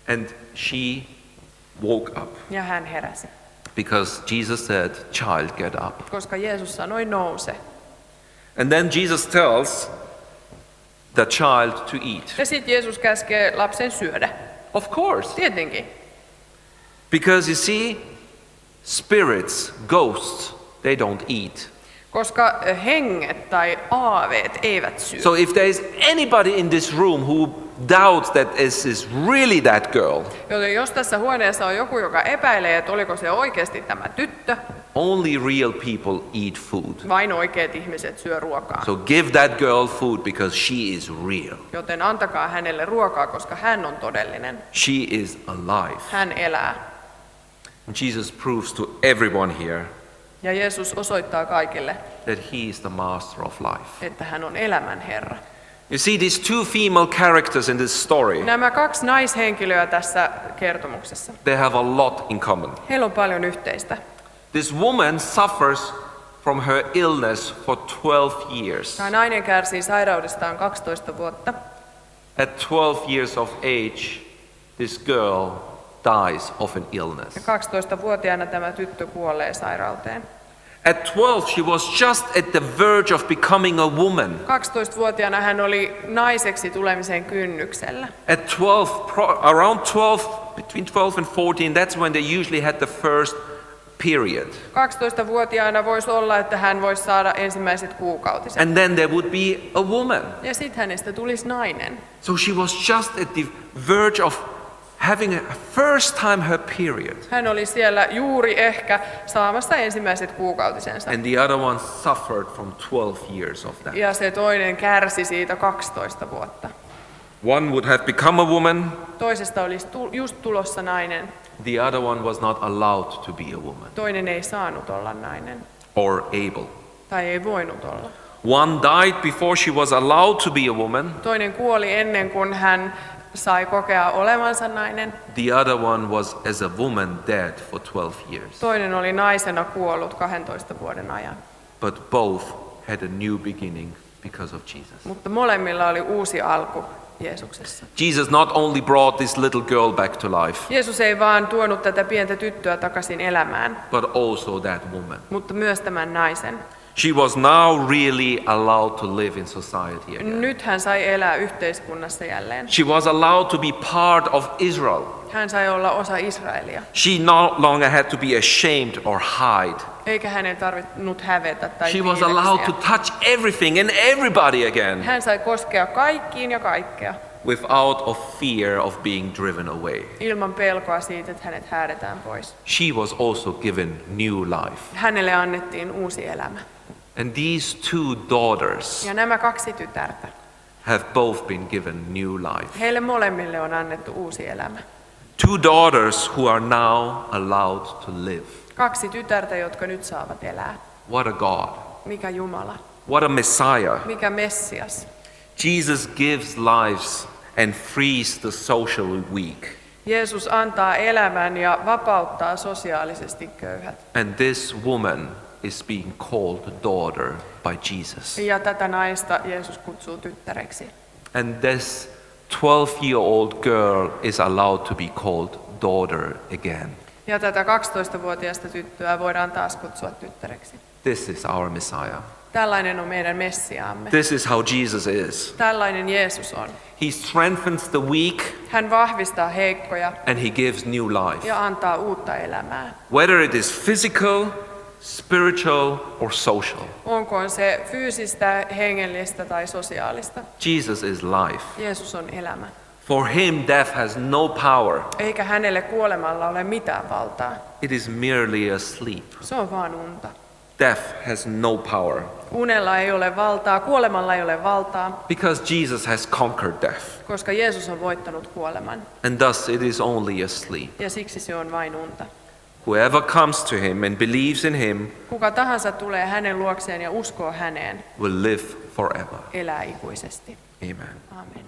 A: and she woke up
B: ja hän heräsi.
A: because Jesus said, "Child, get up."
B: Koska Jeesus sanoi nouse.
A: And then Jesus tells the child to eat.
B: Ja sitten Jeesus käskee lapsen syödä.
A: Of course.
B: Tietenkin.
A: Because you see, spirits, ghosts, they don't eat.
B: Koska henget tai aaveet eivät syö.
A: So if there is anybody in this room who doubts that this is really that girl,
B: Joten jos tässä huoneessa on joku, joka epäilee, että oliko se oikeasti tämä tyttö,
A: only real people eat food.
B: vain oikeat ihmiset syö ruokaa.
A: So give that girl food because she is real.
B: Joten antakaa hänelle ruokaa, koska hän on todellinen.
A: She is alive.
B: Hän elää.
A: And Jesus proves to everyone here
B: Ja Jeesus osoittaa kaikille,
A: that he is the master of life.
B: että hän on elämän Herra.
A: You see these two female characters in this story,
B: Nämä kaksi naishenkilöä tässä kertomuksessa.
A: they have a lot in common.
B: Heillä on paljon yhteistä.
A: This woman suffers from her illness for 12 years.
B: Tämä nainen kärsii sairaudestaan 12 vuotta.
A: At 12 years of age, this girl dies of an illness.
B: Ja 12-vuotiaana tämä tyttö kuolee sairauteen.
A: At 12, she was just at the verge of becoming a woman.
B: 12-vuotiaana hän oli naiseksi tulemisen kynnyksellä.
A: At 12, around 12, between 12 and 14, that's when they usually had the first period.
B: 12-vuotiaana voisi olla, että hän voisi saada ensimmäiset kuukautiset.
A: And then there would be a woman.
B: Ja sitten hänestä tulisi nainen.
A: So she was just at the verge of having a first time her period.
B: Hän oli siellä juuri ehkä saamassa ensimmäiset kuukautisensa.
A: And the other one suffered from 12 years of that.
B: Ja se toinen kärsi siitä 12 vuotta.
A: One would have become a woman,
B: Toisesta olisi just tulossa nainen.
A: the other one was not allowed to be a woman
B: Toinen ei saanut olla nainen.
A: or able.
B: Tai ei voinut olla.
A: One died before she was allowed to be a woman,
B: Toinen kuoli ennen kuin hän sai kokea olevansa nainen.
A: The other one was as a woman dead for 12 years.
B: Toinen oli naisena kuollut 12 vuoden ajan.
A: But both had a new beginning because of Jesus.
B: Mutta molemmilla oli uusi alku Jeesuksessa.
A: Jesus not only brought this little girl back to life,
B: Jeesus ei vaan tuonut tätä pientä tyttöä takaisin elämään,
A: but also that woman.
B: mutta myös tämän naisen.
A: She was now really allowed to live in society again.
B: Nyt hän sai elää yhteiskunnassa jälleen.
A: She was allowed to be part of Israel.
B: Hän sai olla osa Israelia.
A: She no longer had to be ashamed or hide.
B: Eikä hänen tarvinnut hävetä tai
A: She was allowed to
B: piileksiä.
A: touch everything and everybody again
B: Hän sai koskea kaikkiin ja kaikkea,
A: without of fear of being driven away.
B: ilman pelkoa siitä, että hänet häädetään pois.
A: She was also given new life.
B: Hänelle annettiin uusi elämä.
A: And these two daughters
B: Ja nämä kaksi tytärtä,
A: have both been given new life.
B: heille molemmille on annettu uusi elämä.
A: Two daughters who are now allowed to live.
B: Kaksi tytärtä, jotka nyt saavat elää.
A: What a God.
B: Mikä Jumala?
A: What a Messiah.
B: Mikä Messias?
A: Jesus gives lives and frees the socially weak.
B: Jeesus antaa elämän ja vapauttaa sosiaalisesti köyhät.
A: And this woman is being called daughter by Jesus.
B: Ja tätä naista Jeesus kutsuu tyttäreksi.
A: And this 12-year-old girl is allowed to be called daughter again.
B: Ja tätä 12-vuotiaista tyttöä voidaan taas kutsua tyttäreksi.
A: This is our Messiah.
B: Tällainen on meidän Messiaamme.
A: This is how Jesus is.
B: Tällainen Jeesus on.
A: He strengthens the weak
B: Hän vahvistaa heikkoja
A: and he gives new life.
B: ja antaa uutta elämää.
A: Whether it is physical, spiritual or social.
B: Onkoon se fyysistä, hengellistä tai sosiaalista.
A: Jesus is life.
B: Jeesus on elämä.
A: For him death has no power.
B: Eikä hänelle kuolemalla ole mitään valtaa.
A: It is merely a sleep.
B: Se on vaan unta.
A: Death has no power
B: Unella ei ole valtaa, kuolemalla ei ole valtaa,
A: because Jesus has conquered death.
B: koska Jeesus on voittanut kuoleman.
A: And thus it is only a sleep.
B: Ja siksi se on vain unta.
A: Whoever comes to him and believes in him
B: Kuka tahansa tulee hänen luokseen ja uskoo häneen,
A: will live forever.
B: elää ikuisesti.
A: Amen.
B: Amen.